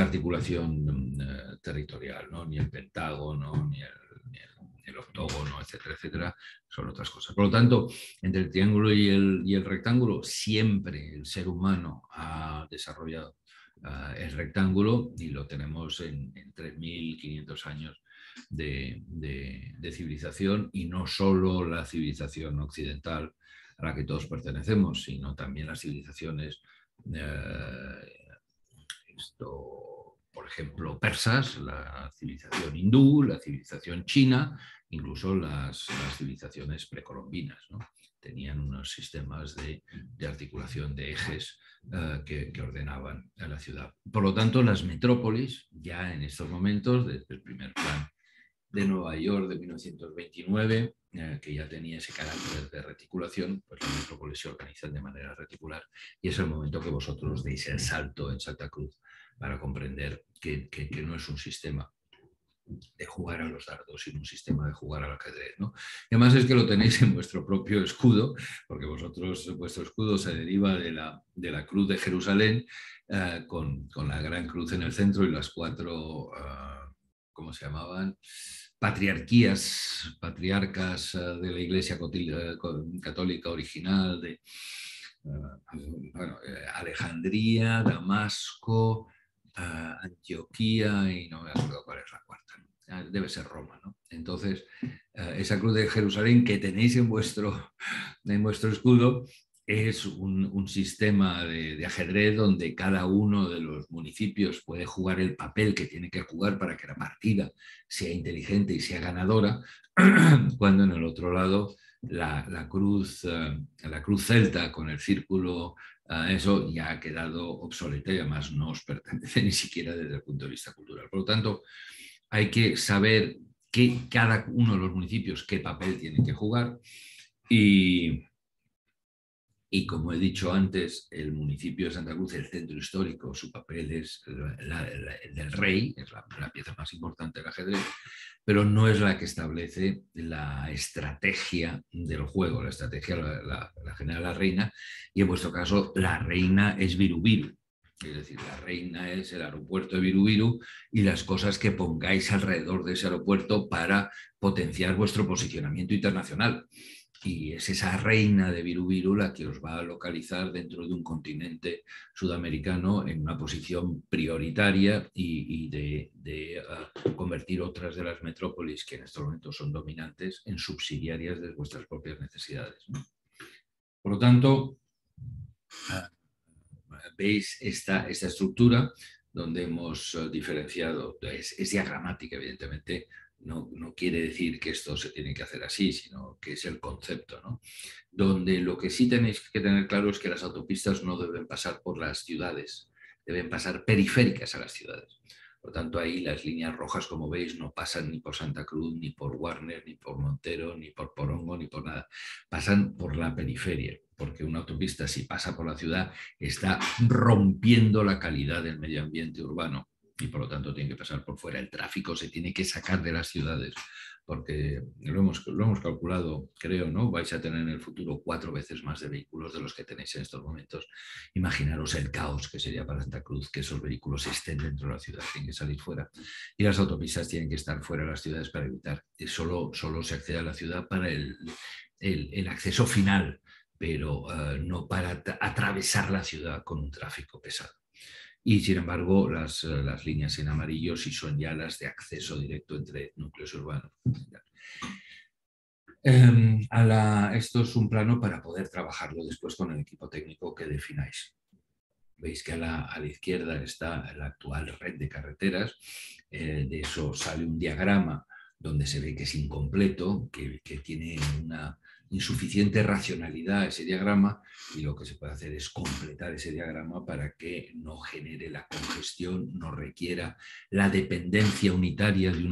articulación territorial, ¿no? Ni el pentágono, ni el octógono, etcétera, etcétera, son otras cosas. Por lo tanto, entre el triángulo y el rectángulo, siempre el ser humano ha desarrollado el rectángulo, y lo tenemos en 3.500 años de civilización, y no solo la civilización occidental, a la que todos pertenecemos, sino también las civilizaciones, por ejemplo, persas, la civilización hindú, la civilización china, incluso las civilizaciones precolombinas, ¿no? Tenían unos sistemas de articulación de ejes que ordenaban a la ciudad. Por lo tanto, las metrópolis, ya en estos momentos, desde el primer plan de Nueva York de 1929, que ya tenía ese carácter de reticulación, pues las metrópolis se organizan de manera reticular y es el momento que vosotros deis el salto en Santa Cruz para comprender que no es un sistema de jugar a los dardos, sino un sistema de jugar al ajedrez, ¿no? Y además es que lo tenéis en vuestro propio escudo, porque vuestro escudo se deriva de la cruz de Jerusalén, con la gran cruz en el centro y las cuatro, ¿cómo se llamaban? Patriarcas de la Iglesia Católica original, de Alejandría, Damasco, Antioquía y no me acuerdo cuál es la cuarta, ¿no? Debe ser Roma, ¿no? Entonces, esa cruz de Jerusalén que tenéis en vuestro escudo es un sistema de ajedrez donde cada uno de los municipios puede jugar el papel que tiene que jugar para que la partida sea inteligente y sea ganadora, cuando en el otro lado la cruz celta con el círculo, eso ya ha quedado obsoleto y además no os pertenece ni siquiera desde el punto de vista cultural. Por lo tanto, hay que saber cada uno de los municipios qué papel tienen que jugar y como he dicho antes, el municipio de Santa Cruz, el centro histórico, su papel es el del rey, es la pieza más importante del ajedrez, pero no es la que establece la estrategia del juego. La estrategia la genera la reina y en vuestro caso la reina es Viru-Viru. Es decir, la reina es el aeropuerto de Viru-Viru y las cosas que pongáis alrededor de ese aeropuerto para potenciar vuestro posicionamiento internacional. Y es esa reina de Viru-Viru la que os va a localizar dentro de un continente sudamericano en una posición prioritaria y de convertir otras de las metrópolis que en estos momentos son dominantes en subsidiarias de vuestras propias necesidades, ¿no? Por lo tanto, veis esta estructura donde hemos diferenciado, es diagramática, evidentemente. No quiere decir que esto se tiene que hacer así, sino que es el concepto, ¿no? Donde lo que sí tenéis que tener claro es que las autopistas no deben pasar por las ciudades, deben pasar periféricas a las ciudades. Por lo tanto, ahí las líneas rojas, como veis, no pasan ni por Santa Cruz, ni por Warner, ni por Montero, ni por Porongo, ni por nada. Pasan por la periferia, porque una autopista, si pasa por la ciudad, está rompiendo la calidad del medio ambiente urbano y por lo tanto tiene que pasar por fuera. El tráfico se tiene que sacar de las ciudades, porque lo hemos calculado, creo, ¿no? Vais a tener en el futuro 4 veces más de vehículos de los que tenéis en estos momentos. Imaginaros el caos que sería para Santa Cruz que esos vehículos estén dentro de la ciudad, tienen que salir fuera. Y las autopistas tienen que estar fuera de las ciudades para evitar. Solo se accede a la ciudad para el acceso final, pero no para atravesar la ciudad con un tráfico pesado. Y sin embargo, las líneas en amarillo sí son ya las de acceso directo entre núcleos urbanos. Esto es un plano para poder trabajarlo después con el equipo técnico que defináis. Veis que a la izquierda está la actual red de carreteras. De eso sale un diagrama donde se ve que es incompleto, que tiene una insuficiente racionalidad ese diagrama, y lo que se puede hacer es completar ese diagrama para que no genere la congestión, no requiera la dependencia unitaria de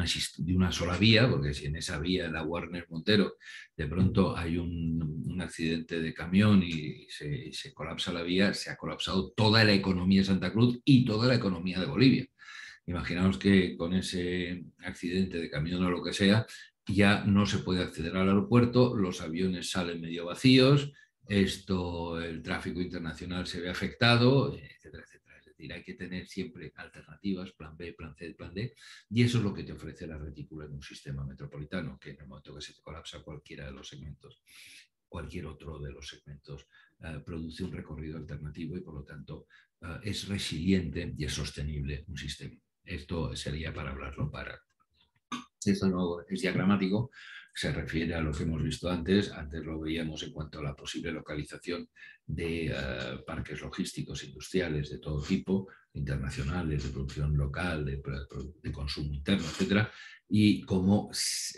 una sola vía, porque si en esa vía, la Warner Montero, de pronto hay un accidente de camión y se colapsa la vía, se ha colapsado toda la economía de Santa Cruz y toda la economía de Bolivia. Imaginaos que con ese accidente de camión o lo que sea, ya no se puede acceder al aeropuerto, los aviones salen medio vacíos, el tráfico internacional se ve afectado, etcétera, etcétera. Es decir, hay que tener siempre alternativas, plan B, plan C, plan D, y eso es lo que te ofrece la retícula en un sistema metropolitano, que en el momento que se te colapsa cualquiera de los segmentos, cualquier otro de los segmentos produce un recorrido alternativo y por lo tanto es resiliente y es sostenible un sistema. Esto sería para hablarlo para Esto no es diagramático, se refiere a lo que hemos visto antes. Antes lo veíamos en cuanto a la posible localización de parques logísticos industriales de todo tipo, internacionales, de producción local, de consumo interno, etcétera, y cómo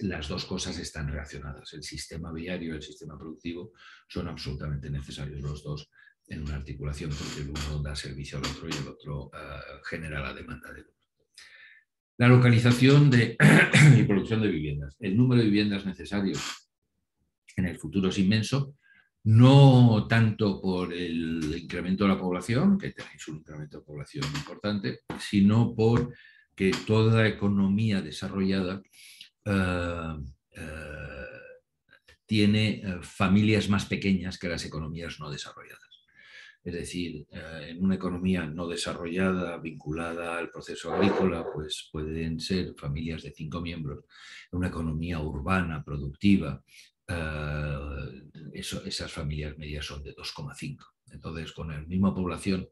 las dos cosas están relacionadas. El sistema viario y el sistema productivo son absolutamente necesarios los dos en una articulación, porque el uno da servicio al otro y el otro genera la demanda del otro. La localización y producción de viviendas. El número de viviendas necesarios en el futuro es inmenso, no tanto por el incremento de la población, que tenéis un incremento de población importante, sino por que toda economía desarrollada tiene familias más pequeñas que las economías no desarrolladas. Es decir, en una economía no desarrollada, vinculada al proceso agrícola, pues pueden ser familias de 5 miembros. En una economía urbana, productiva, esas familias medias son de 2,5. Entonces, con la misma población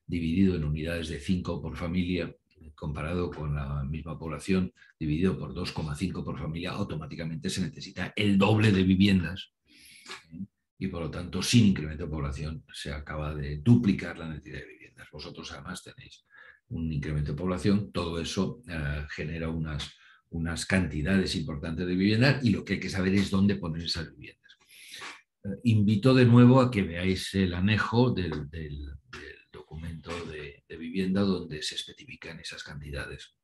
dividido en unidades de 5 por familia, comparado con la misma población dividido por 2,5 por familia, automáticamente se necesita el doble de viviendas. Y por lo tanto, sin incremento de población, se acaba de duplicar la necesidad de viviendas. Vosotros además tenéis un incremento de población, todo eso genera unas cantidades importantes de viviendas y lo que hay que saber es dónde poner esas viviendas. Invito de nuevo a que veáis el anejo del documento de vivienda donde se especifican esas cantidades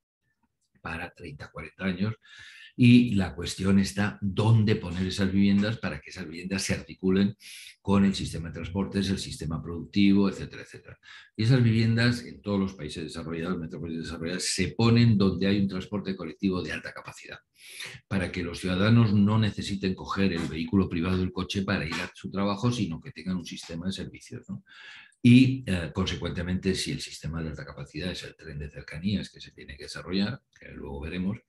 para 30, 40 años. Y la cuestión está dónde poner esas viviendas para que esas viviendas se articulen con el sistema de transportes, el sistema productivo, etcétera, etcétera. Y esas viviendas en todos los países desarrollados, metrópolis desarrolladas, se ponen donde hay un transporte colectivo de alta capacidad, para que los ciudadanos no necesiten coger el vehículo privado, el coche, para ir a su trabajo, sino que tengan un sistema de servicios, ¿no? Y, consecuentemente, si el sistema de alta capacidad es el tren de cercanías que se tiene que desarrollar, que luego veremos,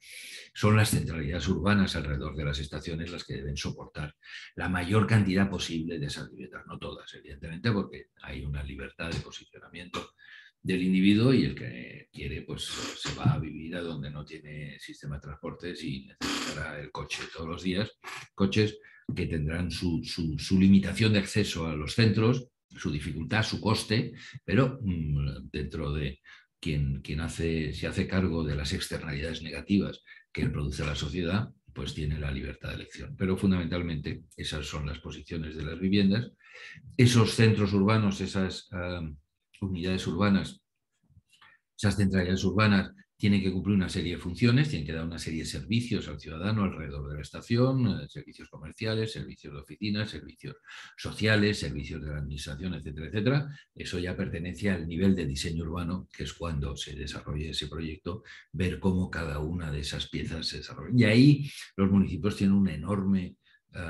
son las centralidades urbanas alrededor de las estaciones las que deben soportar la mayor cantidad posible de esas viviendas. No todas, evidentemente, porque hay una libertad de posicionamiento del individuo y el que quiere, pues se va a vivir a donde no tiene sistema de transportes y necesitará el coche todos los días. Coches que tendrán su limitación de acceso a los centros, su dificultad, su coste, pero dentro de quien se hace cargo de las externalidades negativas que produce la sociedad, pues tiene la libertad de elección. Pero fundamentalmente esas son las posiciones de las viviendas. Esos centros urbanos, esas unidades urbanas, esas centralidades urbanas tienen que cumplir una serie de funciones, tienen que dar una serie de servicios al ciudadano alrededor de la estación, servicios comerciales, servicios de oficinas, servicios sociales, servicios de la administración, etcétera, etcétera. Eso ya pertenece al nivel de diseño urbano, que es cuando se desarrolle ese proyecto, ver cómo cada una de esas piezas se desarrolla. Y ahí los municipios tienen una enorme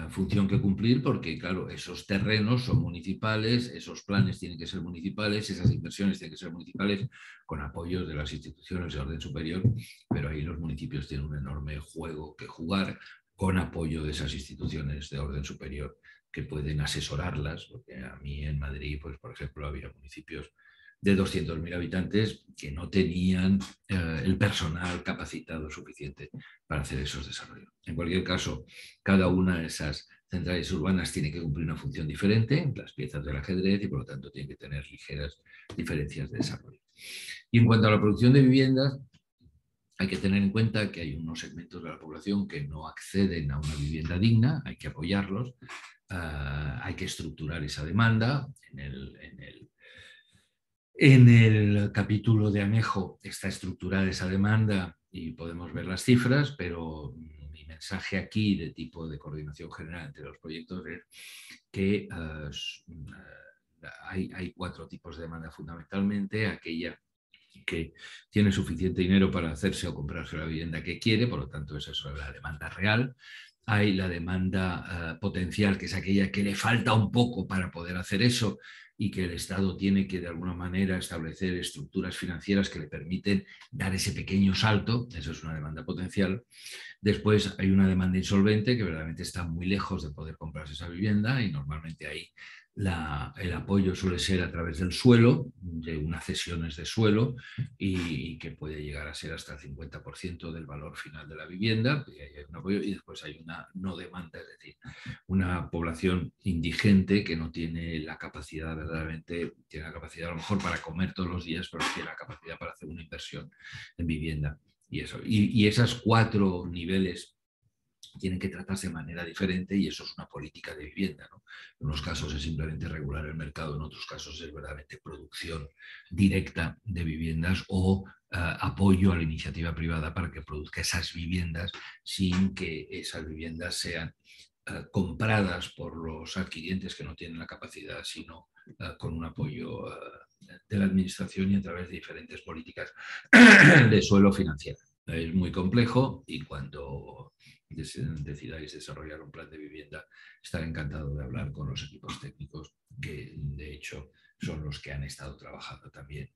función que cumplir, porque claro, esos terrenos son municipales, esos planes tienen que ser municipales, esas inversiones tienen que ser municipales, con apoyos de las instituciones de orden superior, pero ahí los municipios tienen un enorme juego que jugar con apoyo de esas instituciones de orden superior que pueden asesorarlas, porque a mí en Madrid, pues por ejemplo, había municipios de 200.000 habitantes que no tenían el personal capacitado suficiente para hacer esos desarrollos. En cualquier caso, cada una de esas centrales urbanas tiene que cumplir una función diferente, las piezas del ajedrez, y por lo tanto tiene que tener ligeras diferencias de desarrollo. Y en cuanto a la producción de viviendas, hay que tener en cuenta que hay unos segmentos de la población que no acceden a una vivienda digna, hay que apoyarlos, hay que estructurar esa demanda. En el capítulo de anejo está estructurada esa demanda y podemos ver las cifras, pero mi mensaje aquí de tipo de coordinación general entre los proyectos es que hay 4 tipos de demanda fundamentalmente: aquella que tiene suficiente dinero para hacerse o comprarse la vivienda que quiere, por lo tanto esa es la demanda real. Hay la demanda potencial, que es aquella que le falta un poco para poder hacer eso y que el Estado tiene que de alguna manera establecer estructuras financieras que le permiten dar ese pequeño salto. Eso es una demanda potencial. Después hay una demanda insolvente que verdaderamente está muy lejos de poder comprarse esa vivienda, y normalmente ahí el apoyo suele ser a través del suelo, de unas cesiones de suelo, y que puede llegar a ser hasta el 50% del valor final de la vivienda. Y hay un apoyo, y después hay una no demanda, es decir, una población indigente que no tiene la capacidad verdaderamente, tiene la capacidad a lo mejor para comer todos los días, pero no tiene la capacidad para hacer una inversión en vivienda. Y, eso. Y esas 4 niveles tienen que tratarse de manera diferente, y eso es una política de vivienda, ¿no? En unos casos es simplemente regular el mercado, en otros casos es verdaderamente producción directa de viviendas o apoyo a la iniciativa privada para que produzca esas viviendas sin que esas viviendas sean compradas por los adquirientes que no tienen la capacidad, sino con un apoyo de la administración y a través de diferentes políticas de suelo financiera. Es muy complejo, y cuando decidáis desarrollar un plan de vivienda, estaré encantado de hablar con los equipos técnicos, que de hecho son los que han estado trabajando también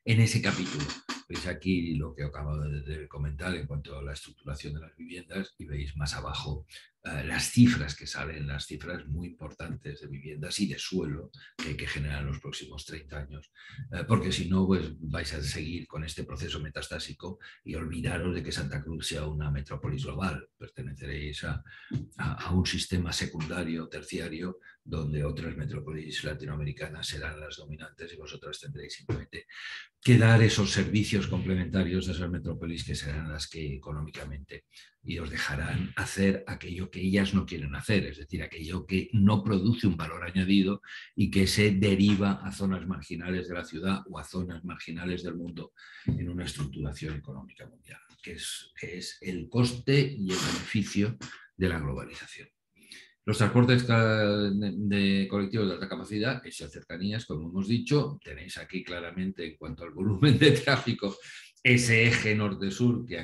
en ese capítulo. Veis aquí lo que acabo de comentar en cuanto a la estructuración de las viviendas, y veis más abajo las cifras que salen, las cifras muy importantes de viviendas y de suelo que hay que generar en los próximos 30 años, porque si no, pues vais a seguir con este proceso metastásico y olvidaros de que Santa Cruz sea una metrópolis global. Perteneceréis a un sistema secundario, terciario, donde otras metrópolis latinoamericanas serán las dominantes, y vosotras tendréis simplemente que dar esos servicios complementarios a esas metrópolis, que serán las que económicamente y os dejarán hacer aquello que ellas no quieren hacer, es decir, aquello que no produce un valor añadido y que se deriva a zonas marginales de la ciudad o a zonas marginales del mundo en una estructuración económica mundial, que es el coste y el beneficio de la globalización. Los transportes de colectivos de alta capacidad, esas cercanías, como hemos dicho, tenéis aquí claramente en cuanto al volumen de tráfico ese eje norte-sur que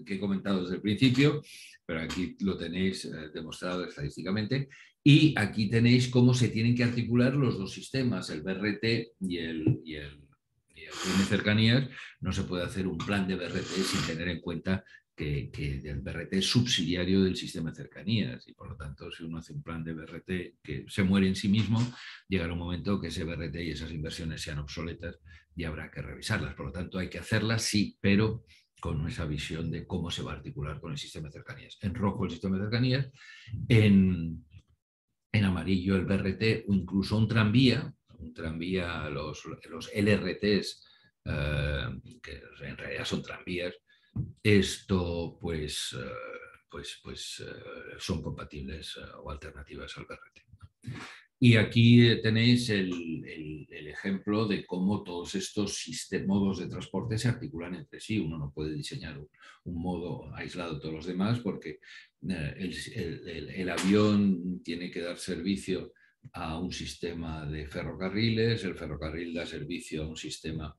he comentado desde el principio, pero aquí lo tenéis demostrado estadísticamente. Y aquí tenéis cómo se tienen que articular los dos sistemas, el BRT y el plan de cercanías. No se puede hacer un plan de BRT sin tener en cuenta que el BRT es subsidiario del sistema de cercanías, y por lo tanto, si uno hace un plan de BRT que se muere en sí mismo, llegará un momento que ese BRT y esas inversiones sean obsoletas y habrá que revisarlas. Por lo tanto, hay que hacerlas, sí, pero con esa visión de cómo se va a articular con el sistema de cercanías. En rojo el sistema de cercanías, en amarillo el BRT, o incluso un tranvía, los LRTs, que en realidad son tranvías. Esto son compatibles o alternativas al BRT. Y aquí tenéis el ejemplo de cómo todos estos modos de transporte se articulan entre sí. Uno no puede diseñar un modo aislado de todos los demás, porque el avión tiene que dar servicio a un sistema de ferrocarriles, el ferrocarril da servicio a un sistema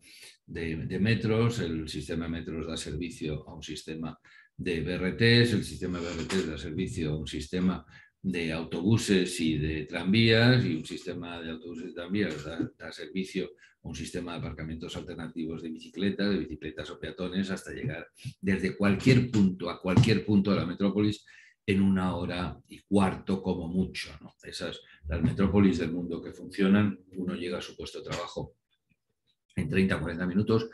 de metros, el sistema de metros da servicio a un sistema de BRTs, el sistema de BRTs da servicio a un sistema de autobuses y de tranvías, y un sistema de autobuses y tranvías da servicio a un sistema de aparcamientos alternativos de bicicletas o peatones, hasta llegar desde cualquier punto a cualquier punto de la metrópolis en 1 hora y cuarto como mucho, ¿no? Esas, las metrópolis del mundo que funcionan, uno llega a su puesto de trabajo en 30 o 40 minutos.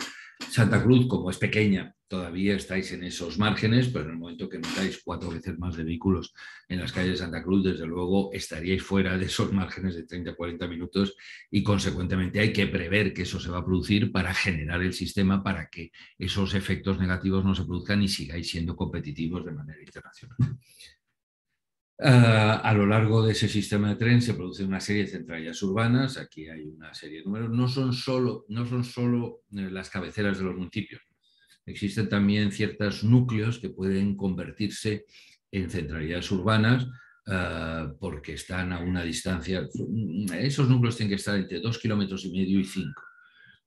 Santa Cruz, como es pequeña, todavía estáis en esos márgenes, pero en el momento que metáis 4 veces más de vehículos en las calles de Santa Cruz, desde luego estaríais fuera de esos márgenes de 30 o 40 minutos, y consecuentemente hay que prever que eso se va a producir para generar el sistema para que esos efectos negativos no se produzcan y sigáis siendo competitivos de manera internacional. A lo largo de ese sistema de tren se produce una serie de centrallas urbanas. Aquí hay una serie de números. No son solo las cabeceras de los municipios. Existen también ciertos núcleos que pueden convertirse en centralidades urbanas porque están a una distancia. Esos núcleos tienen que estar entre 2,5 kilómetros y 5.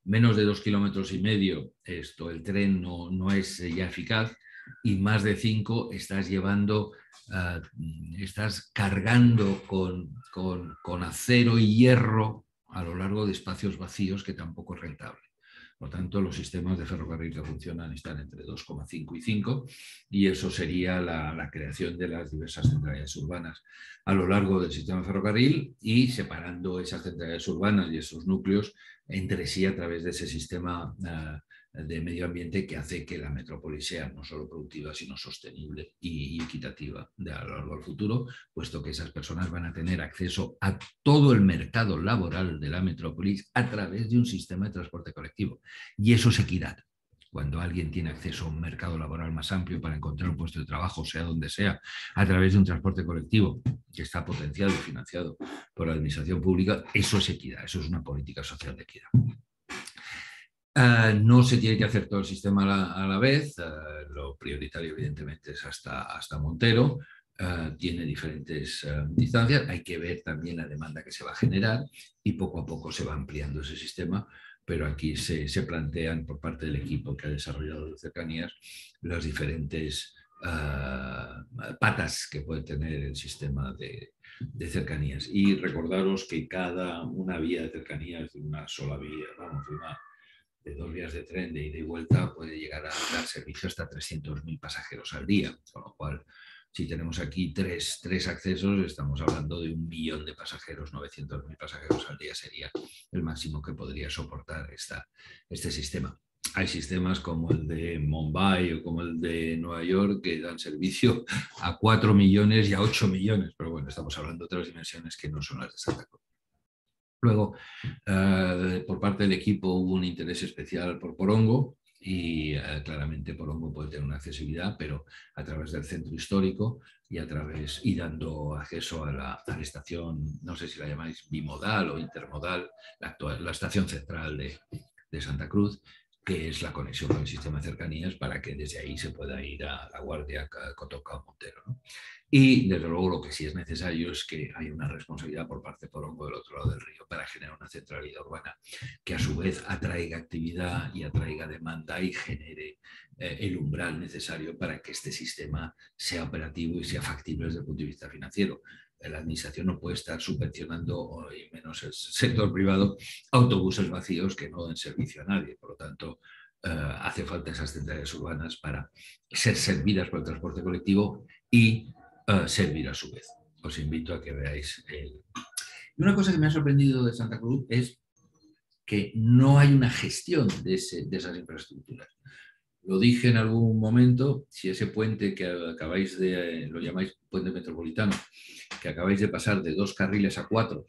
Menos de 2,5 kilómetros, el tren no es ya eficaz, y más de 5 estás llevando, estás cargando con acero y hierro a lo largo de espacios vacíos, que tampoco es rentable. Por lo tanto, los sistemas de ferrocarril que funcionan están entre 2,5 y 5, y eso sería la creación de las diversas centralidades urbanas a lo largo del sistema de ferrocarril, y separando esas centralidades urbanas y esos núcleos entre sí a través de ese sistema de medio ambiente que hace que la metrópoli sea no solo productiva, sino sostenible y equitativa a lo largo del futuro, puesto que esas personas van a tener acceso a todo el mercado laboral de la metrópolis a través de un sistema de transporte colectivo. Y eso es equidad. Cuando alguien tiene acceso a un mercado laboral más amplio para encontrar un puesto de trabajo, sea donde sea, a través de un transporte colectivo que está potenciado y financiado por la administración pública, eso es equidad, eso es una política social de equidad. No se tiene que hacer todo el sistema a la vez. Lo prioritario, evidentemente, es hasta Montero. Tiene diferentes distancias. Hay que ver también la demanda que se va a generar, y poco a poco se va ampliando ese sistema. Pero aquí se plantean por parte del equipo que ha desarrollado las cercanías las diferentes patas que puede tener el sistema de cercanías. Y recordaros que cada una vía de cercanías de una sola vía, vamos, de 2 vías de tren de ida y vuelta, puede llegar a dar servicio hasta 300.000 pasajeros al día, con lo cual, si tenemos aquí tres accesos, estamos hablando de 1 millón de pasajeros. 900.000 pasajeros al día sería el máximo que podría soportar este sistema. Hay sistemas como el de Mumbai o como el de Nueva York que dan servicio a 4 millones y a 8 millones, pero bueno, estamos hablando de otras dimensiones que no son las de Santa Cruz. Luego, por parte del equipo hubo un interés especial por Porongo, y claramente Porongo puede tener una accesibilidad, pero a través del centro histórico y dando acceso a la estación, no sé si la llamáis bimodal o intermodal, la estación central de Santa Cruz, que es la conexión con el sistema de cercanías para que desde ahí se pueda ir a La Guardia, Cotoca o Montero, ¿no? Y desde luego lo que sí es necesario es que haya una responsabilidad por parte de Porongo del otro lado del río para generar una centralidad urbana que a su vez atraiga actividad y atraiga demanda y genere el umbral necesario para que este sistema sea operativo y sea factible desde el punto de vista financiero. La administración no puede estar subvencionando, y menos el sector privado, autobuses vacíos que no den servicio a nadie. Por lo tanto, hace falta esas centralidades urbanas para ser servidas por el transporte colectivo y servir a su vez. Os invito a que veáis Y una cosa que me ha sorprendido de Santa Cruz es que no hay una gestión de esas infraestructuras. Lo dije en algún momento, si ese puente que acabáis lo llamáis puente metropolitano, que acabáis de pasar de 2 carriles a 4,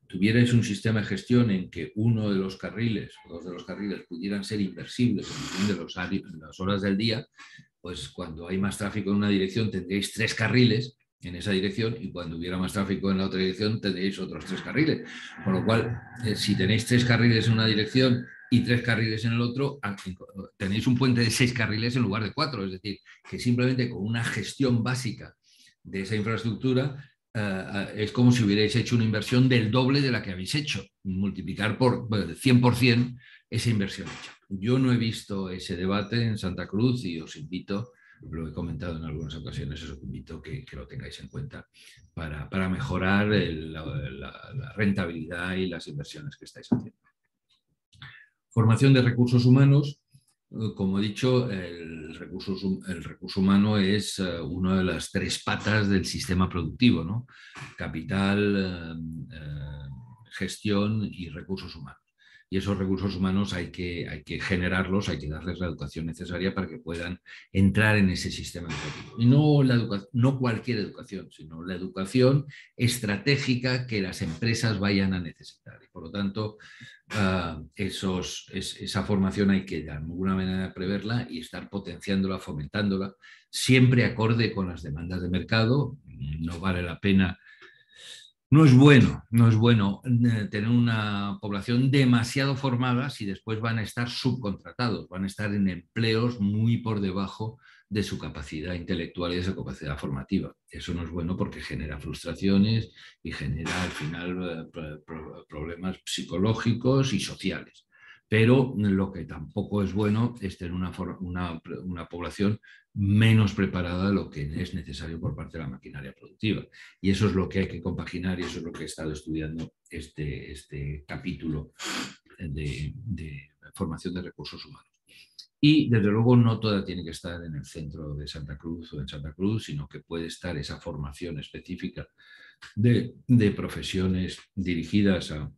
tuvierais un sistema de gestión en que uno de los carriles o 2 de los carriles pudieran ser inversibles en función de las horas del día, pues cuando hay más tráfico en una dirección tendréis 3 carriles en esa dirección, y cuando hubiera más tráfico en la otra dirección tendréis otros 3 carriles. Con lo cual, si tenéis 3 carriles en una dirección y 3 carriles en el otro, tenéis un puente de 6 carriles en lugar de 4. Es decir, que simplemente con una gestión básica de esa infraestructura es como si hubierais hecho una inversión del doble de la que habéis hecho, multiplicar por 100% esa inversión hecha. Yo no he visto ese debate en Santa Cruz, y os invito, lo he comentado en algunas ocasiones, os invito que lo tengáis en cuenta para mejorar la rentabilidad y las inversiones que estáis haciendo. Formación de recursos humanos. Como he dicho, el recurso humano es una de las 3 patas del sistema productivo, ¿no? Capital, gestión y recursos humanos. Y esos recursos humanos hay que generarlos, hay que darles la educación necesaria para que puedan entrar en ese sistema educativo. Y no cualquier educación, sino la educación estratégica que las empresas vayan a necesitar. Y por lo tanto, esa formación hay que de alguna manera preverla y estar potenciándola, fomentándola, siempre acorde con las demandas de mercado. No vale la pena. No es bueno tener una población demasiado formada si después van a estar subcontratados, van a estar en empleos muy por debajo de su capacidad intelectual y de su capacidad formativa. Eso no es bueno porque genera frustraciones y genera al final problemas psicológicos y sociales. Pero lo que tampoco es bueno es tener una población menos preparada de lo que es necesario por parte de la maquinaria productiva. Y eso es lo que hay que compaginar, y eso es lo que he estado estudiando este capítulo de formación de recursos humanos. Y desde luego no toda tiene que estar en el centro de Santa Cruz o en Santa Cruz, sino que puede estar esa formación específica de profesiones dirigidas a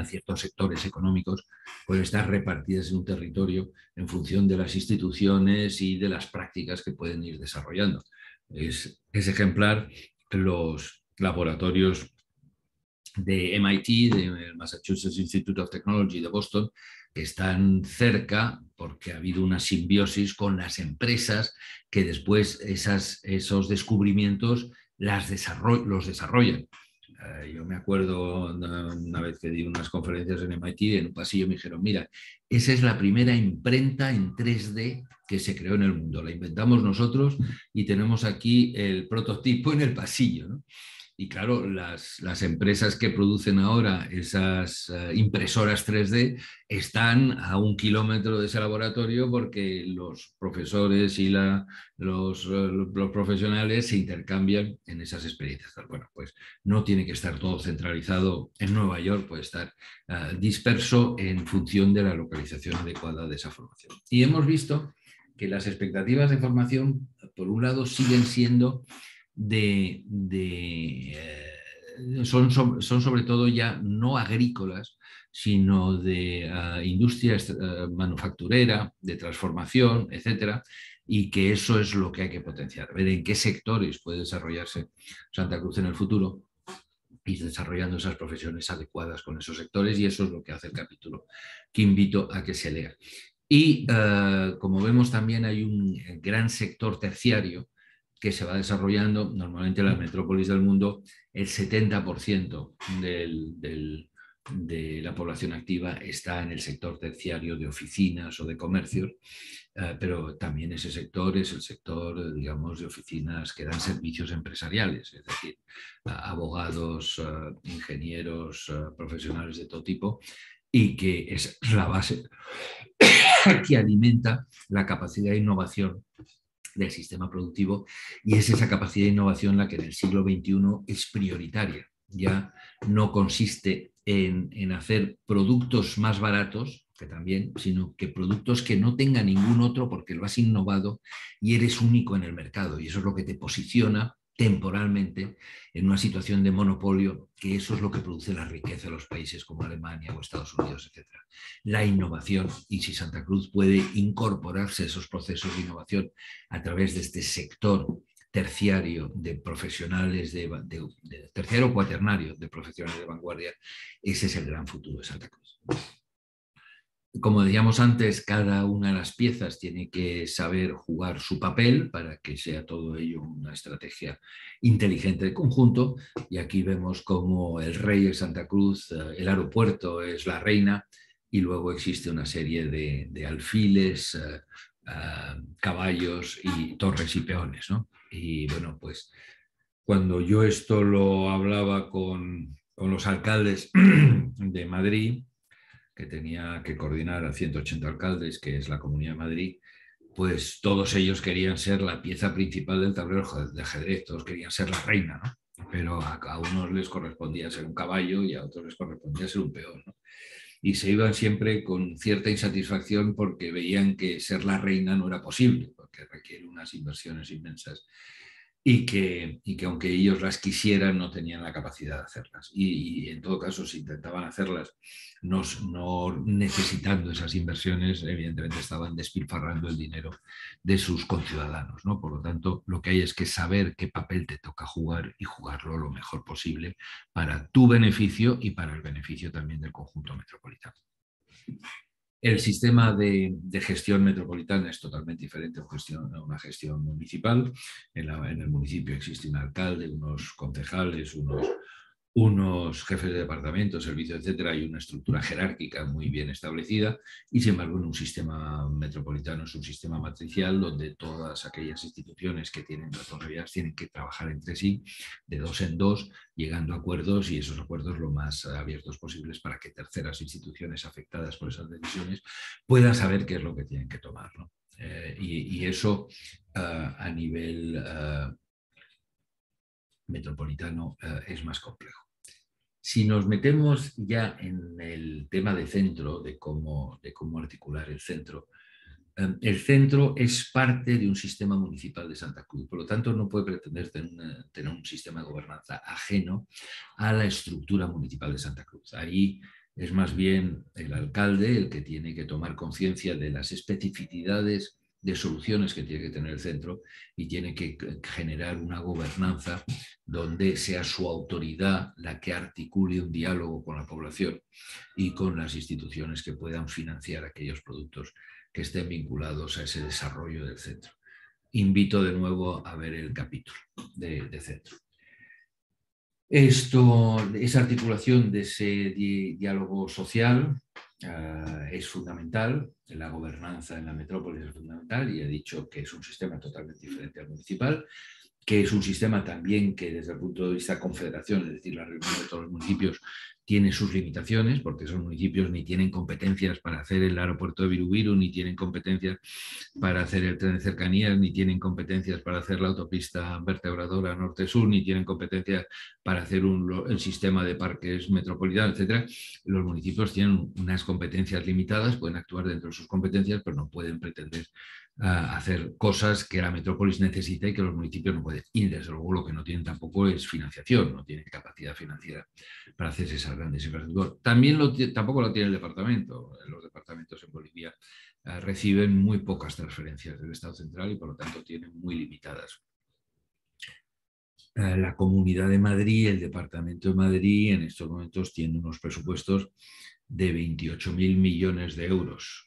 ciertos sectores económicos, pueden estar repartidas en un territorio en función de las instituciones y de las prácticas que pueden ir desarrollando. Es ejemplar los laboratorios de MIT, de Massachusetts Institute of Technology de Boston, que están cerca porque ha habido una simbiosis con las empresas que después esos descubrimientos los desarrollan. Yo me acuerdo una vez que di unas conferencias en MIT, en un pasillo me dijeron, mira, esa es la primera imprenta en 3D que se creó en el mundo. La inventamos nosotros y tenemos aquí el prototipo en el pasillo, ¿no? Y claro, las empresas que producen ahora esas impresoras 3D están a 1 kilómetro de ese laboratorio porque los profesores y los profesionales se intercambian en esas experiencias. Bueno, pues no tiene que estar todo centralizado en Nueva York, puede estar disperso en función de la localización adecuada de esa formación. Y hemos visto que las expectativas de formación, por un lado, siguen siendo son sobre todo ya no agrícolas, sino de industria manufacturera, de transformación, etcétera, y que eso es lo que hay que potenciar, ver en qué sectores puede desarrollarse Santa Cruz en el futuro y desarrollando esas profesiones adecuadas con esos sectores, y eso es lo que hace el capítulo que invito a que se lea. Y como vemos también hay un gran sector terciario que se va desarrollando. Normalmente en las metrópolis del mundo el 70% de la población activa está en el sector terciario de oficinas o de comercios, pero también ese sector es el sector, digamos, de oficinas que dan servicios empresariales, es decir, abogados, ingenieros, profesionales de todo tipo, y que es la base que alimenta la capacidad de innovación del sistema productivo, y es esa capacidad de innovación la que en el siglo XXI es prioritaria. Ya no consiste en hacer productos más baratos, que también, sino que productos que no tenga ningún otro porque lo has innovado y eres único en el mercado, y eso es lo que te posiciona temporalmente en una situación de monopolio, que eso es lo que produce la riqueza de los países como Alemania o Estados Unidos, etc. La innovación, y si Santa Cruz puede incorporarse a esos procesos de innovación a través de este sector terciario de profesionales, de terciario o cuaternario de profesionales de vanguardia, ese es el gran futuro de Santa Cruz. Como decíamos antes, cada una de las piezas tiene que saber jugar su papel para que sea todo ello una estrategia inteligente de conjunto. Y aquí vemos cómo el rey es Santa Cruz, el aeropuerto es la reina, y luego existe una serie de alfiles, caballos y torres y peones, ¿no? Y bueno, pues cuando yo esto lo hablaba con los alcaldes de Madrid, que tenía que coordinar a 180 alcaldes, que es la Comunidad de Madrid, pues todos ellos querían ser la pieza principal del tablero de ajedrez, todos querían ser la reina, ¿no? Pero a unos les correspondía ser un caballo y a otros les correspondía ser un peón, ¿no? Y se iban siempre con cierta insatisfacción porque veían que ser la reina no era posible, porque requiere unas inversiones inmensas y que aunque ellos las quisieran no tenían la capacidad de hacerlas. Y en todo caso, si intentaban hacerlas no necesitando esas inversiones, evidentemente estaban despilfarrando el dinero de sus conciudadanos, ¿no? Por lo tanto, lo que hay es que saber qué papel te toca jugar y jugarlo lo mejor posible para tu beneficio y para el beneficio también del conjunto metropolitano. El sistema de gestión metropolitana es totalmente diferente a una gestión municipal. En el municipio existe un alcalde, unos concejales, unos jefes de departamento, servicios, etcétera, hay una estructura jerárquica muy bien establecida, y sin embargo en un sistema metropolitano es un sistema matricial donde todas aquellas instituciones que tienen responsabilidades tienen que trabajar entre sí de dos en dos, llegando a acuerdos, y esos acuerdos lo más abiertos posibles para que terceras instituciones afectadas por esas decisiones puedan saber qué es lo que tienen que tomar, ¿no? Y eso a nivel metropolitano es más complejo. Si nos metemos ya en el tema de centro, de cómo articular el centro es parte de un sistema municipal de Santa Cruz, por lo tanto no puede pretender tener un sistema de gobernanza ajeno a la estructura municipal de Santa Cruz. Ahí es más bien el alcalde el que tiene que tomar conciencia de las especificidades de soluciones que tiene que tener el centro y tiene que generar una gobernanza donde sea su autoridad la que articule un diálogo con la población y con las instituciones que puedan financiar aquellos productos que estén vinculados a ese desarrollo del centro. Invito de nuevo a ver el capítulo de centro. Esa articulación de ese diálogo social es fundamental, la gobernanza en la metrópolis es fundamental, y he dicho que es un sistema totalmente diferente al municipal, que es un sistema también que desde el punto de vista de confederación, es decir, la reunión de todos los municipios, tiene sus limitaciones, porque esos municipios ni tienen competencias para hacer el aeropuerto de Virubiru, ni tienen competencias para hacer el tren de cercanías, ni tienen competencias para hacer la autopista vertebradora norte-sur, ni tienen competencias para hacer el sistema de parques metropolitanos, etc. Los municipios tienen unas competencias limitadas, pueden actuar dentro de sus competencias, pero no pueden pretender hacer cosas que la metrópolis necesita y que los municipios no pueden. Y desde luego lo que no tienen tampoco es financiación, no tienen capacidad financiera para hacer esas grandes infraestructuras. Tampoco lo tiene el departamento. Los departamentos en Bolivia reciben muy pocas transferencias del Estado central y por lo tanto tienen muy limitadas. La Comunidad de Madrid, el Departamento de Madrid, en estos momentos tiene unos presupuestos de 28.000 millones de euros.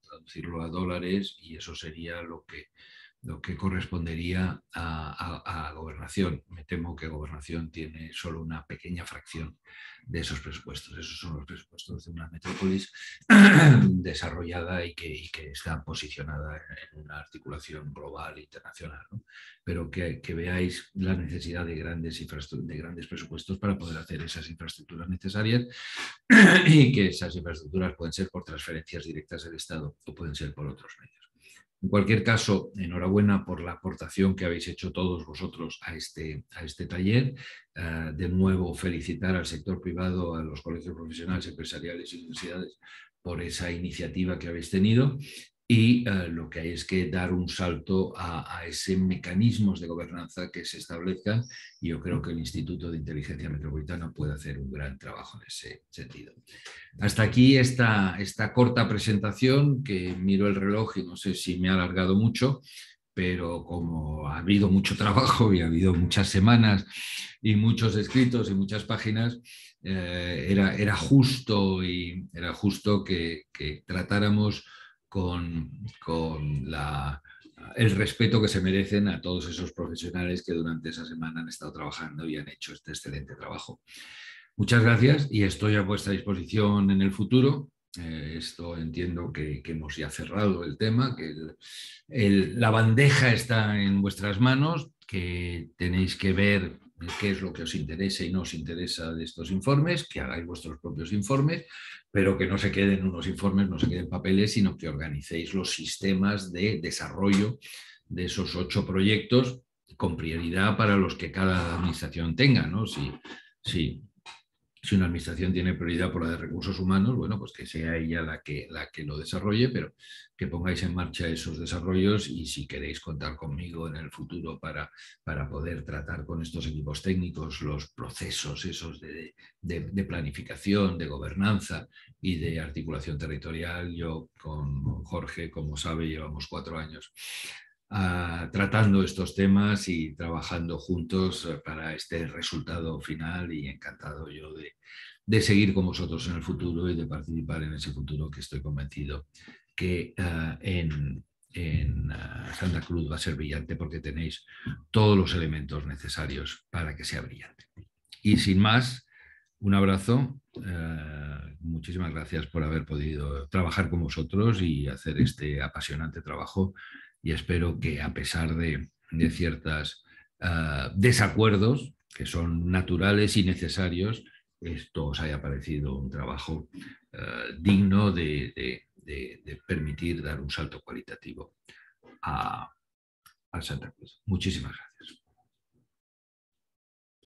Traducirlo a dólares, y eso sería lo que correspondería a Gobernación. Me temo que Gobernación tiene solo una pequeña fracción de esos presupuestos. Esos son los presupuestos de una metrópolis desarrollada y que está posicionada en una articulación global internacional, ¿no? Pero que veáis la necesidad de grandes presupuestos para poder hacer esas infraestructuras necesarias y que esas infraestructuras pueden ser por transferencias directas del Estado o pueden ser por otros medios. En cualquier caso, enhorabuena por la aportación que habéis hecho todos vosotros a este taller. De nuevo, felicitar al sector privado, a los colegios profesionales, empresariales y universidades por esa iniciativa que habéis tenido. Y lo que hay es que dar un salto a ese mecanismos de gobernanza que se establezcan, y yo creo que el Instituto de Inteligencia Metropolitana puede hacer un gran trabajo en ese sentido. Hasta aquí esta corta presentación, que miro el reloj y no sé si me ha alargado mucho, pero como ha habido mucho trabajo y ha habido muchas semanas y muchos escritos y muchas páginas, era justo que tratáramos con el respeto que se merecen a todos esos profesionales que durante esa semana han estado trabajando y han hecho este excelente trabajo. Muchas gracias y estoy a vuestra disposición en el futuro. Esto entiendo que hemos ya cerrado el tema, que la bandeja está en vuestras manos, que tenéis que ver qué es lo que os interesa y no os interesa de estos informes, que hagáis vuestros propios informes, pero que no se queden unos informes, no se queden papeles, sino que organicéis los sistemas de desarrollo de esos 8 proyectos con prioridad para los que cada administración tenga, ¿no? Si una administración tiene prioridad por la de recursos humanos, bueno, pues que sea ella la que lo desarrolle, pero que pongáis en marcha esos desarrollos, y si queréis contar conmigo en el futuro para poder tratar con estos equipos técnicos los procesos esos de planificación, de gobernanza y de articulación territorial, yo con Jorge, como sabe, llevamos 4 años tratando estos temas y trabajando juntos para este resultado final, y encantado yo de seguir con vosotros en el futuro y de participar en ese futuro que estoy convencido que en Santa Cruz va a ser brillante, porque tenéis todos los elementos necesarios para que sea brillante. Y sin más, un abrazo, muchísimas gracias por haber podido trabajar con vosotros y hacer este apasionante trabajo, y espero que, a pesar de ciertos desacuerdos que son naturales y necesarios, esto os haya parecido un trabajo digno de permitir dar un salto cualitativo a Santa Cruz. Muchísimas gracias.